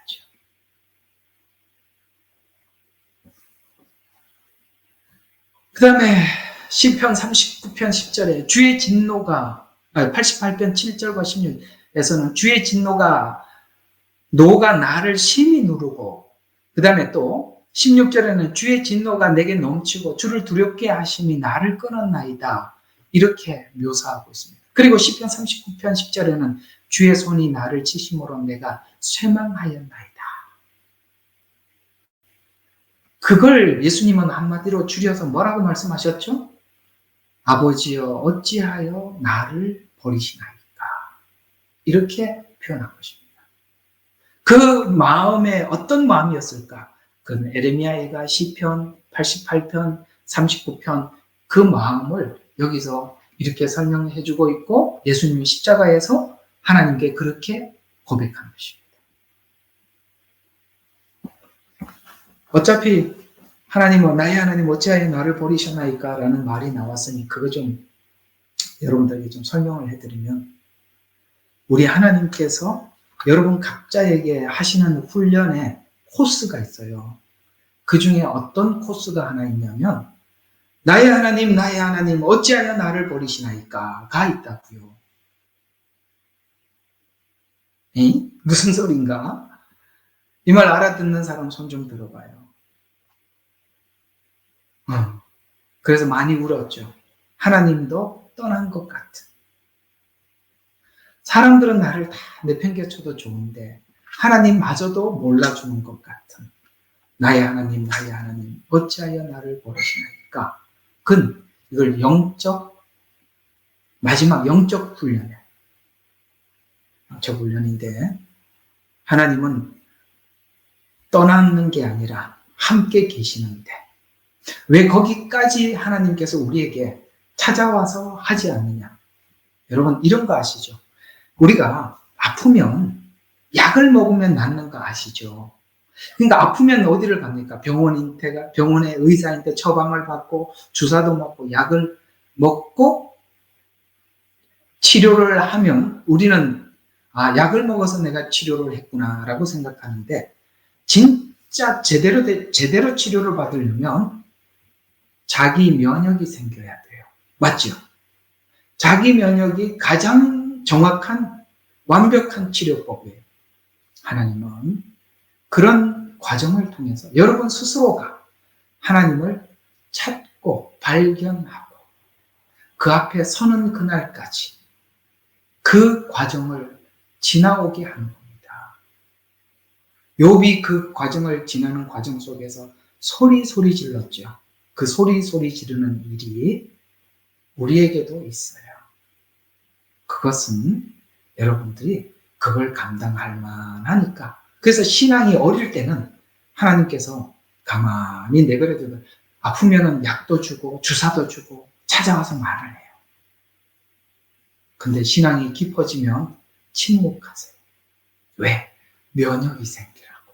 그 다음에 시편 39편 10절에 주의 진노가 88편 7절과 16에서는 주의 진노가 노가 나를 심히 누르고 그 다음에 또 16절에는 주의 진노가 내게 넘치고 주를 두렵게 하심이 나를 끊었나이다. 이렇게 묘사하고 있습니다. 그리고 시편 39편 10절에는 주의 손이 나를 치심으로 내가 쇠망하였나이다. 그걸 예수님은 한마디로 줄여서 뭐라고 말씀하셨죠? 아버지여 어찌하여 나를 버리시나이까. 이렇게 표현한 것입니다. 그 마음에 어떤 마음이었을까? 그건 에레미야가 시편 88편 39편 그 마음을 여기서 이렇게 설명해 주고 있고 예수님이 십자가에서 하나님께 그렇게 고백한 것입니다. 어차피 하나님은 나의 하나님 어찌하여 나를 버리셨나이까 라는 말이 나왔으니 그거 좀 여러분들에게 좀 설명을 해드리면 우리 하나님께서 여러분 각자에게 하시는 훈련에 코스가 있어요. 그 중에 어떤 코스가 하나 있냐면 나의 하나님 어찌하여 나를 버리시나이까 가 있다고요. 무슨 소린가? 이 말 알아듣는 사람 손 좀 들어봐요. 그래서 많이 울었죠. 하나님도 떠난 것 같은. 사람들은 나를 다 내팽개쳐도 좋은데 하나님마저도 몰라주는 것 같은. 나의 하나님 어찌하여 나를 버리시나이까. 이걸 마지막 영적 훈련이에요. 영적 훈련인데 하나님은 떠나는 게 아니라 함께 계시는데 왜 거기까지 하나님께서 우리에게 찾아와서 하지 않느냐? 여러분 이런 거 아시죠? 우리가 아프면 약을 먹으면 낫는 거 아시죠? 그러니까 아프면 어디를 갑니까? 병원에 의사한테 처방을 받고 주사도 맞고 약을 먹고 치료를 하면 우리는 약을 먹어서 내가 치료를 했구나라고 생각하는데 진짜 제대로 치료를 받으려면 자기 면역이 생겨야 돼요. 맞죠? 자기 면역이 가장 정확한 완벽한 치료법이에요. 하나님은 그런 과정을 통해서 여러분 스스로가 하나님을 찾고 발견하고 그 앞에 서는 그날까지 그 과정을 지나오게 하는 겁니다. 욥이 그 과정을 지나는 과정 속에서 소리 질렀죠. 그 소리 지르는 일이 우리에게도 있어요. 그것은 여러분들이 그걸 감당할 만하니까. 그래서 신앙이 어릴 때는 하나님께서 가만히 내버려두고 아프면은 약도 주고 주사도 주고 찾아와서 말을 해요. 근데 신앙이 깊어지면 침묵하세요. 왜? 면역이 생기라고.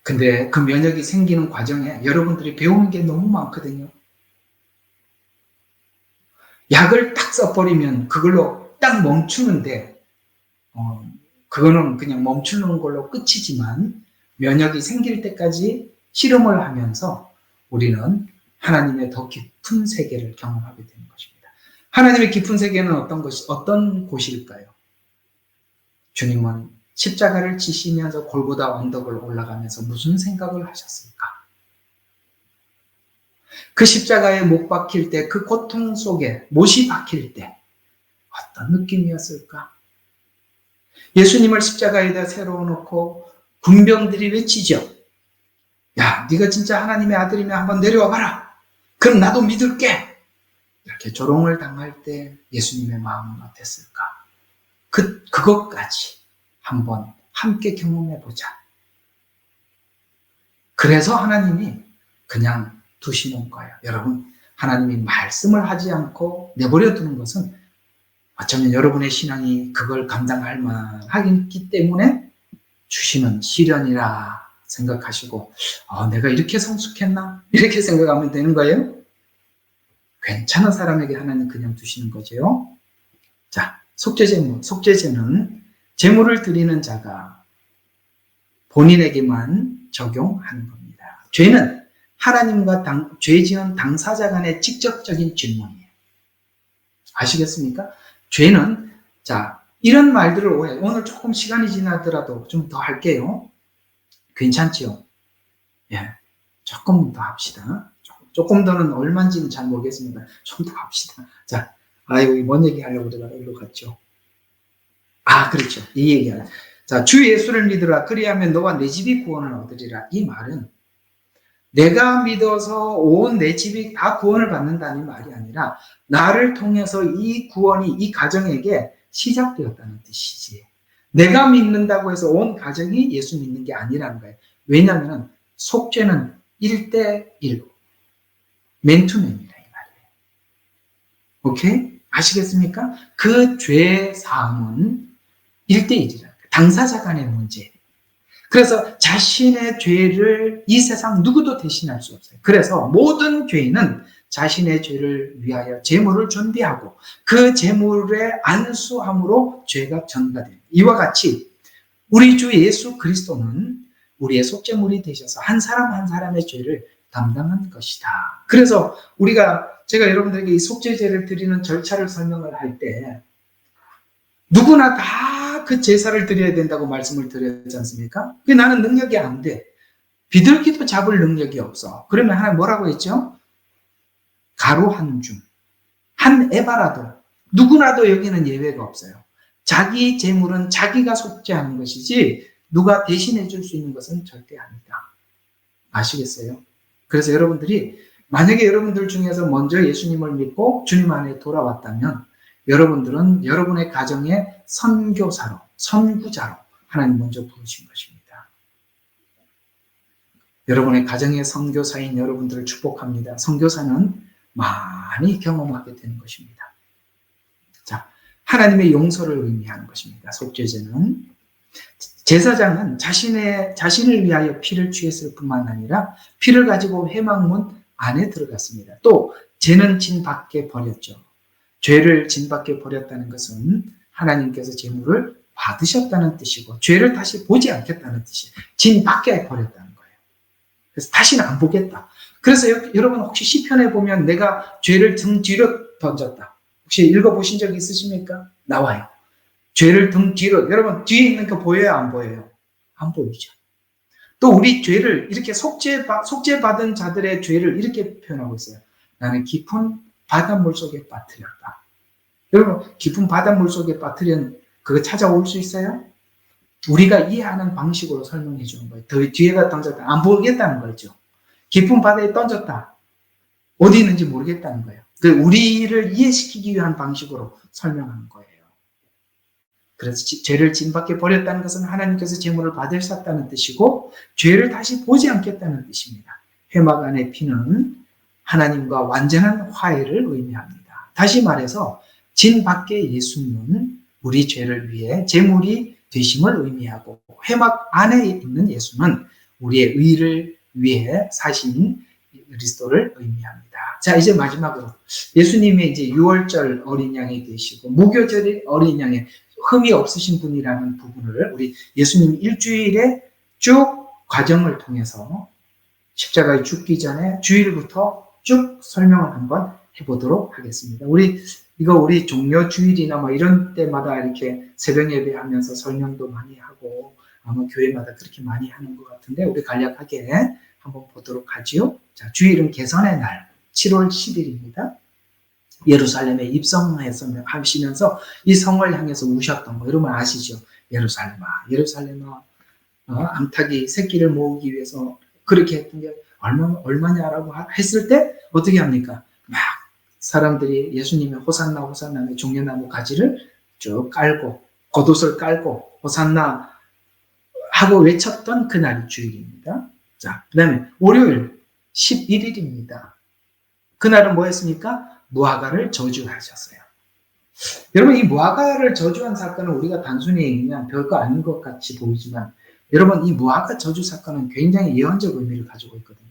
근데 그 면역이 생기는 과정에 여러분들이 배우는 게 너무 많거든요. 약을 딱 써버리면 그걸로 딱 멈추는데 그거는 그냥 멈추는 걸로 끝이지만 면역이 생길 때까지 실험을 하면서 우리는 하나님의 더 깊은 세계를 경험하게 되는 것입니다. 하나님의 깊은 세계는 어떤 곳일까요? 주님은 십자가를 지시면서 골고다 언덕을 올라가면서 무슨 생각을 하셨을까? 그 십자가에 못 박힐 때, 그 고통 속에 못이 박힐 때 어떤 느낌이었을까? 예수님을 십자가에다 세워놓고 군병들이 외치죠. 야, 네가 진짜 하나님의 아들이면 한번 내려와 봐라. 그럼 나도 믿을게. 이렇게 조롱을 당할 때 예수님의 마음은 어땠을까? 그것까지 한번 함께 경험해 보자. 그래서 하나님이 그냥 두시는 거예요. 여러분, 하나님이 말씀을 하지 않고 내버려 두는 것은 어쩌면 여러분의 신앙이 그걸 감당할 만하기 때문에 주시는 시련이라 생각하시고 내가 이렇게 성숙했나? 이렇게 생각하면 되는 거예요. 괜찮은 사람에게 하나님 그냥 두시는 거죠. 자, 속죄제는 제물을 드리는 자가 본인에게만 적용하는 겁니다. 죄는 하나님과 죄 지은 당사자 간의 직접적인 질문이에요. 아시겠습니까? 죄는, 자, 이런 말들을 오늘 조금 시간이 지나더라도 좀 더 할게요. 괜찮지요? 예, 조금 더 합시다. 조금 더는 얼마인지는 잘 모르겠습니다. 좀 더 합시다. 자, 뭔 얘기 하려고 그러다가 일로 갔죠. 그렇죠. 이 얘기야. 자, 주 예수를 믿으라. 그리하면 너와 내 집이 구원을 얻으리라. 이 말은 내가 믿어서 온 내 집이 다 구원을 받는다는 말이 아니라 나를 통해서 이 구원이 이 가정에게 시작되었다는 뜻이지. 내가 믿는다고 해서 온 가정이 예수 믿는 게 아니라는 거예요. 왜냐하면 속죄는 1대1, 맨투맨이라 이 말이에요. 오케이? 아시겠습니까? 그 죄 사함은 1대1이라는 거예요. 당사자 간의 문제. 그래서 자신의 죄를 이 세상 누구도 대신할 수 없어요. 그래서 모든 죄인은 자신의 죄를 위하여 제물을 준비하고 그 제물의 안수함으로 죄가 전가됩니다. 이와 같이 우리 주 예수 그리스도는 우리의 속죄물이 되셔서 한 사람 한 사람의 죄를 담당한 것이다. 그래서 제가 여러분들에게 이 속죄제를 드리는 절차를 설명을 할 때 누구나 다 그 제사를 드려야 된다고 말씀을 드렸지 않습니까? 그게 나는 능력이 안 돼. 비둘기도 잡을 능력이 없어. 그러면 하나님 뭐라고 했죠? 가루 한 줌, 한 에바라도 누구나도 여기는 예외가 없어요. 자기 재물은 자기가 속죄하는 것이지 누가 대신해 줄 수 있는 것은 절대 아니다. 아시겠어요? 그래서 여러분들이 만약에 여러분들 중에서 먼저 예수님을 믿고 주님 안에 돌아왔다면 여러분들은 여러분의 가정의 선교사로, 선구자로 하나님 먼저 부르신 것입니다. 여러분의 가정의 선교사인 여러분들을 축복합니다. 선교사는 많이 경험하게 되는 것입니다. 자, 하나님의 용서를 의미하는 것입니다. 속죄제는 제사장은 자신을 위하여 피를 취했을 뿐만 아니라 피를 가지고 회막문 안에 들어갔습니다. 또 죄는 진 밖에 버렸죠. 죄를 진 밖에 버렸다는 것은 하나님께서 제물을 받으셨다는 뜻이고 죄를 다시 보지 않겠다는 뜻이에요. 진 밖에 버렸다는 거예요. 그래서 다시는 안 보겠다. 그래서 여러분 혹시 시편에 보면 내가 죄를 등 뒤로 던졌다. 혹시 읽어보신 적 있으십니까? 나와요. 죄를 등 뒤로, 여러분 뒤에 있는 거 보여요? 안 보여요? 안 보이죠. 또 우리 죄를 이렇게 속죄받은 자들의 죄를 이렇게 표현하고 있어요. 나는 깊은 바닷물 속에 빠뜨렸다. 여러분 깊은 바닷물 속에 빠뜨린 그거 찾아올 수 있어요? 우리가 이해하는 방식으로 설명해 주는 거예요. 더 뒤에다 던졌다. 안 보겠다는 거죠. 깊은 바다에 던졌다. 어디 있는지 모르겠다는 거예요. 우리를 이해시키기 위한 방식으로 설명하는 거예요. 그래서 죄를 진밖에 버렸다는 것은 하나님께서 제물을 받으셨다는 뜻이고 죄를 다시 보지 않겠다는 뜻입니다. 회막 안의 피는 하나님과 완전한 화해를 의미합니다. 다시 말해서 진 밖의 예수는 우리 죄를 위해 제물이 되심을 의미하고 회막 안에 있는 예수는 우리의 의를 위해 사신 그리스도를 의미합니다. 자, 이제 마지막으로 예수님의 이제 유월절 어린 양이 되시고 무교절의 어린 양의 흠이 없으신 분이라는 부분을 우리 예수님 일주일의 쭉 과정을 통해서 십자가에 죽기 전에 주일부터 쭉 설명을 한번 해보도록 하겠습니다. 우리 종료 주일이나 뭐 이런 때마다 이렇게 새벽 예배하면서 설명도 많이 하고 아마 교회마다 그렇게 많이 하는 것 같은데 우리 간략하게 한번 보도록 하지요. 자, 주일은 개선의 날 7월 10일입니다. 예루살렘에 입성해서 하시면서 이 성을 향해서 우셨던 거 여러분 아시죠? 예루살렘아 암탉이 새끼를 모으기 위해서 그렇게 했던 게 얼마냐라고 했을 때 어떻게 합니까? 막 사람들이 예수님의 호산나 호산나의 종려나무 가지를 쭉 깔고 겉옷을 깔고 호산나 하고 외쳤던 그날이 주일입니다. 자, 그 다음에 월요일 11일입니다. 그날은 뭐 했습니까? 무화과를 저주하셨어요. 여러분 이 무화과를 저주한 사건은 우리가 단순히 그냥 별거 아닌 것 같이 보이지만 여러분 이 무화과 저주 사건은 굉장히 예언적 의미를 가지고 있거든요.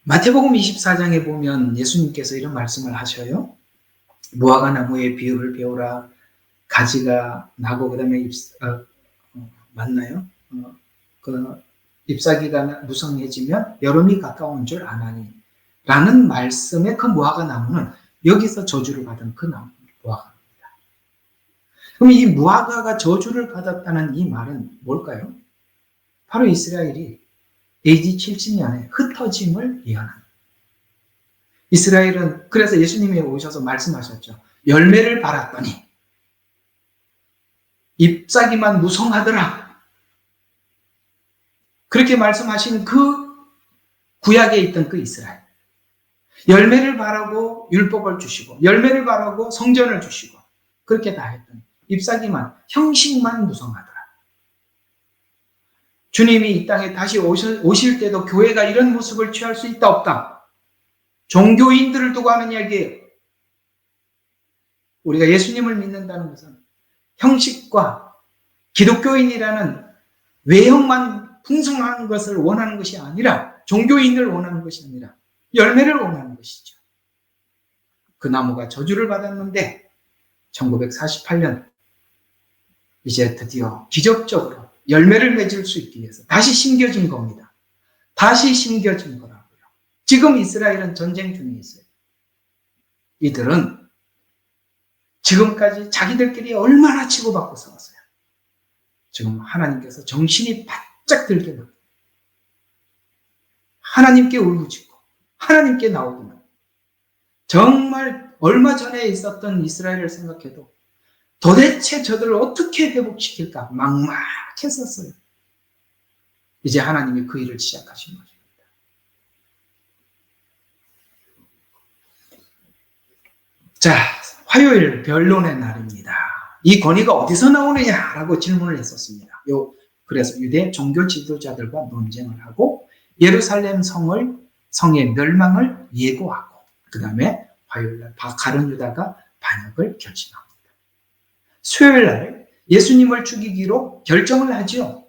마태복음 24장에 보면 예수님께서 이런 말씀을 하셔요. 무화과 나무의 비유를 배우라. 가지가 나고 그 다음에 맞나요? 잎사귀가 무성해지면 여름이 가까운 줄 아나니 라는 말씀의 그 무화과 나무는 여기서 저주를 받은 그 나무 무화과입니다. 그럼 이 무화과가 저주를 받았다는 이 말은 뭘까요? 바로 이스라엘이 AD 70년에 흩어짐을 예언합니다. 이스라엘은 그래서 예수님이 오셔서 말씀하셨죠. 열매를 발았더니 잎사귀만 무성하더라. 그렇게 말씀하신 그 구약에 있던 그 이스라엘. 열매를 바라고 율법을 주시고 열매를 바라고 성전을 주시고 그렇게 다 했더니 잎사귀만 형식만 무성하더라. 주님이 이 땅에 다시 오실 때도 교회가 이런 모습을 취할 수 있다 없다. 종교인들을 두고 하는 이야기예요. 우리가 예수님을 믿는다는 것은 형식과 기독교인이라는 외형만 풍성한 것을 원하는 것이 아니라 종교인을 원하는 것이 아니라 열매를 원하는 것이죠. 그 나무가 저주를 받았는데 1948년 이제 드디어 기적적으로 열매를 맺을 수 있기 위해서 다시 심겨진 겁니다. 다시 심겨진 거라고요. 지금 이스라엘은 전쟁 중에 있어요. 이들은 지금까지 자기들끼리 얼마나 치고받고 싸웠어요. 지금 하나님께서 정신이 바짝 들게 막 하나님께 울부짖고 하나님께 나오기만 정말 얼마 전에 있었던 이스라엘을 생각해도 도대체 저들을 어떻게 회복시킬까 막막했었어요. 이제 하나님이 그 일을 시작하신 것입니다. 자, 화요일 변론의 날입니다. 이 권위가 어디서 나오느냐라고 질문을 했었습니다. 그래서 유대 종교 지도자들과 논쟁을 하고 예루살렘 성의 멸망을 예고하고 그 다음에 화요일날 가룟 유다가 반역을 결심합니다. 수요일날 예수님을 죽이기로 결정을 하죠.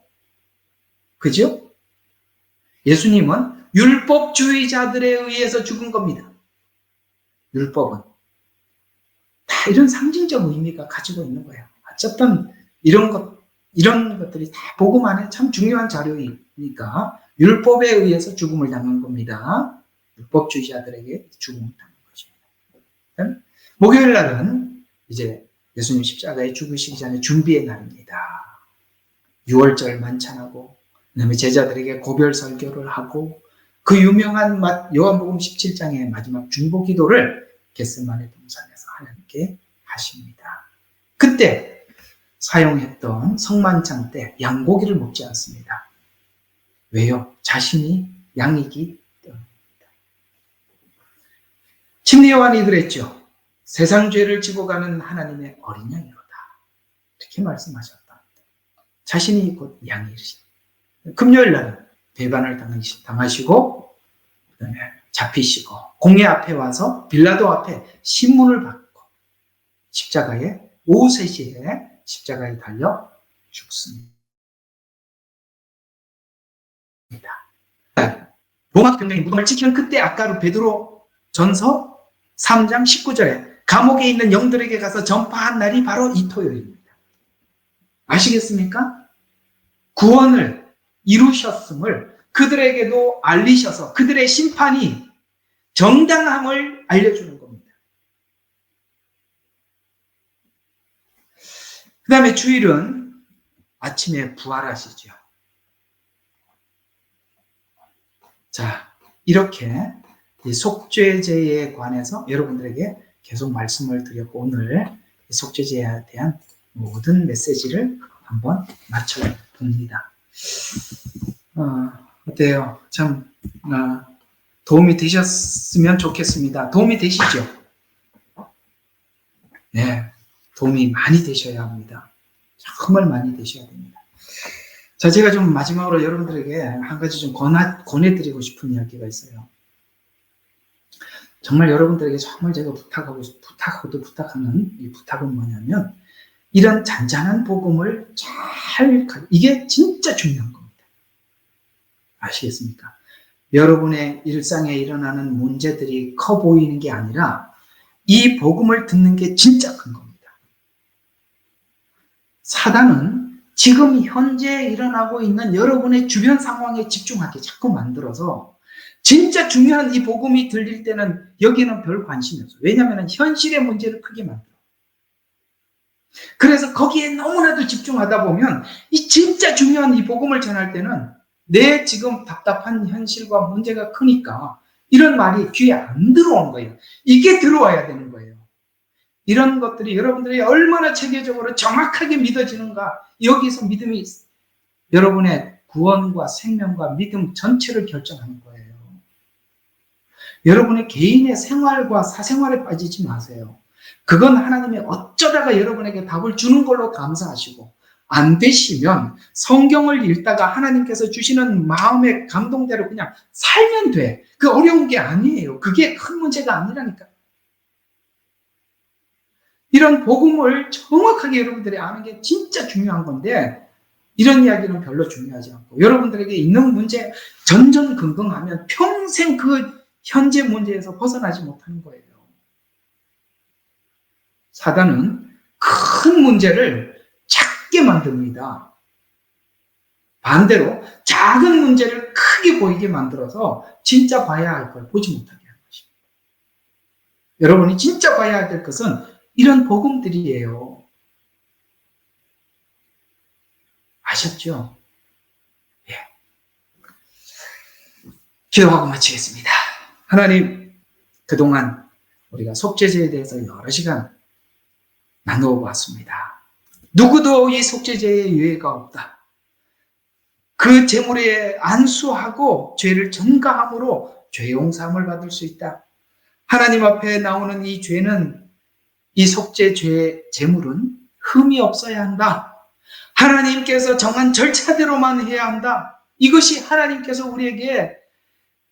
그죠? 예수님은 율법주의자들에 의해서 죽은 겁니다. 율법은 다 이런 상징적 의미가 가지고 있는 거예요. 어쨌든 이런 것들이 다 복음 안에 참 중요한 자료이니까 율법에 의해서 죽음을 당한 겁니다. 율법주의자들에게 죽음을 당한 것입니다. 목요일 날은 이제 예수님 십자가에 죽으시기 전에 준비의 날입니다. 6월절 만찬하고 그다음에 제자들에게 고별 설교를 하고 그 유명한 요한복음 17장의 마지막 중보 기도를 겟세마네 동산에서 하나님께 하십니다. 그때 사용했던 성만찬 때 양고기를 먹지 않습니다. 왜요? 자신이 양이기 때문입니다. 침례 요한이 그랬죠. 세상 죄를 지고 가는 하나님의 어린 양이로다. 이렇게 말씀하셨다. 자신이 곧 양이시. 금요일 날은 배반을 당하시고 그다음에 잡히시고 공회 앞에 와서 빌라도 앞에 신문을 받고 십자가에 오후 3시에 십자가에 달려 죽습니다. 로마 병력이 무덤을 지키는 그때 아까 베드로 전서 3장 19절에 감옥에 있는 영들에게 가서 전파한 날이 바로 이 토요일입니다. 아시겠습니까? 구원을 이루셨음을 그들에게도 알리셔서 그들의 심판이 정당함을 알려주는 겁니다. 그 다음에 주일은 아침에 부활하시죠. 자, 이렇게 이 속죄제에 관해서 여러분들에게 계속 말씀을 드렸고 오늘 속죄제에 대한 모든 메시지를 한번 맞춰봅니다. 어때요? 참 도움이 되셨으면 좋겠습니다. 도움이 되시죠? 네, 도움이 많이 되셔야 합니다. 정말 많이 되셔야 됩니다. 자, 제가 좀 마지막으로 여러분들에게 한 가지 좀 권해드리고 싶은 이야기가 있어요. 정말 여러분들에게 정말 제가 부탁하는 이 부탁은 뭐냐면 이런 잔잔한 복음을 이게 진짜 중요한 겁니다. 아시겠습니까? 여러분의 일상에 일어나는 문제들이 커 보이는 게 아니라 이 복음을 듣는 게 진짜 큰 겁니다. 사단은 지금 현재 일어나고 있는 여러분의 주변 상황에 집중하게 자꾸 만들어서 진짜 중요한 이 복음이 들릴 때는 여기는 별 관심이 없어요. 왜냐하면 현실의 문제를 크게 만들어. 그래서 거기에 너무나도 집중하다 보면 이 진짜 중요한 이 복음을 전할 때는 내 지금 답답한 현실과 문제가 크니까 이런 말이 귀에 안 들어온 거예요. 이게 들어와야 되는 거예요. 이런 것들이 여러분들이 얼마나 체계적으로 정확하게 믿어지는가 여기서 믿음이 여러분의 구원과 생명과 믿음 전체를 결정하는 거예요. 여러분의 개인의 생활과 사생활에 빠지지 마세요. 그건 하나님이 어쩌다가 여러분에게 답을 주는 걸로 감사하시고 안 되시면 성경을 읽다가 하나님께서 주시는 마음의 감동대로 그냥 살면 돼. 그 어려운 게 아니에요. 그게 큰 문제가 아니라니까. 이런 복음을 정확하게 여러분들이 아는 게 진짜 중요한 건데 이런 이야기는 별로 중요하지 않고 여러분들에게 있는 문제 전전긍긍하면 평생 그 현재 문제에서 벗어나지 못하는 거예요. 사단은 큰 문제를 작게 만듭니다. 반대로 작은 문제를 크게 보이게 만들어서 진짜 봐야 할 걸 보지 못하게 하는 것입니다. 여러분이 진짜 봐야 될 것은 이런 복음들이에요. 아셨죠? 예. 기도하고 마치겠습니다. 하나님, 그동안 우리가 속죄제에 대해서 여러 시간 나누어 보았습니다. 누구도 이 속죄제에 유예가 없다. 그 제물에 안수하고 죄를 전가함으로 죄 용서함을 받을 수 있다. 하나님 앞에 나오는 이 죄는 이 속죄죄의 제물은 흠이 없어야 한다. 하나님께서 정한 절차대로만 해야 한다. 이것이 하나님께서 우리에게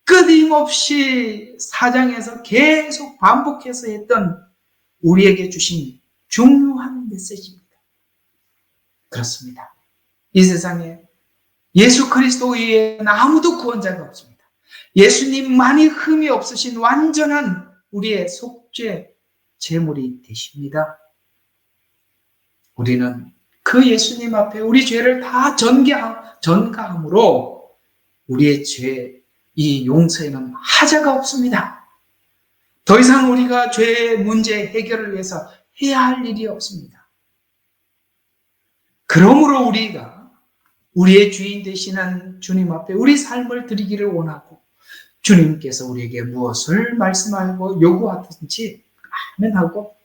끊임없이 사장에서 계속 반복해서 했던 우리에게 주신 중요한 메시지입니다. 그렇습니다. 이 세상에 예수 그리스도 외에는 아무도 구원자가 없습니다. 예수님만이 흠이 없으신 완전한 우리의 속죄 제물이 되십니다. 우리는 그 예수님 앞에 우리 죄를 다 전가함으로 우리의 죄 이 용서에는 하자가 없습니다. 더 이상 우리가 죄의 문제 해결을 위해서 해야 할 일이 없습니다. 그러므로 우리가 우리의 주인 되시는 주님 앞에 우리 삶을 드리기를 원하고 주님께서 우리에게 무엇을 말씀하고 요구하든지 아멘 하고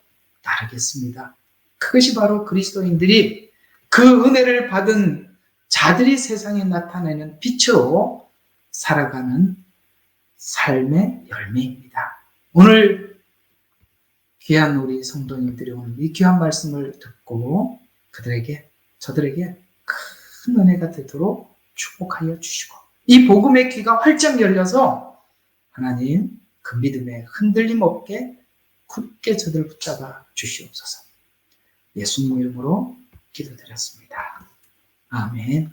따르겠습니다. 그것이 바로 그리스도인들이 그 은혜를 받은 자들이 세상에 나타내는 빛으로 살아가는 삶의 열매입니다. 오늘 귀한 우리 성도님들이 오늘 이 귀한 말씀을 듣고 저들에게 큰 은혜가 되도록 축복하여 주시고 이 복음의 귀가 활짝 열려서 하나님 그 믿음에 흔들림 없게 굳게 저들 붙잡아 주시옵소서. 예수님 이름으로 기도드렸습니다. 아멘.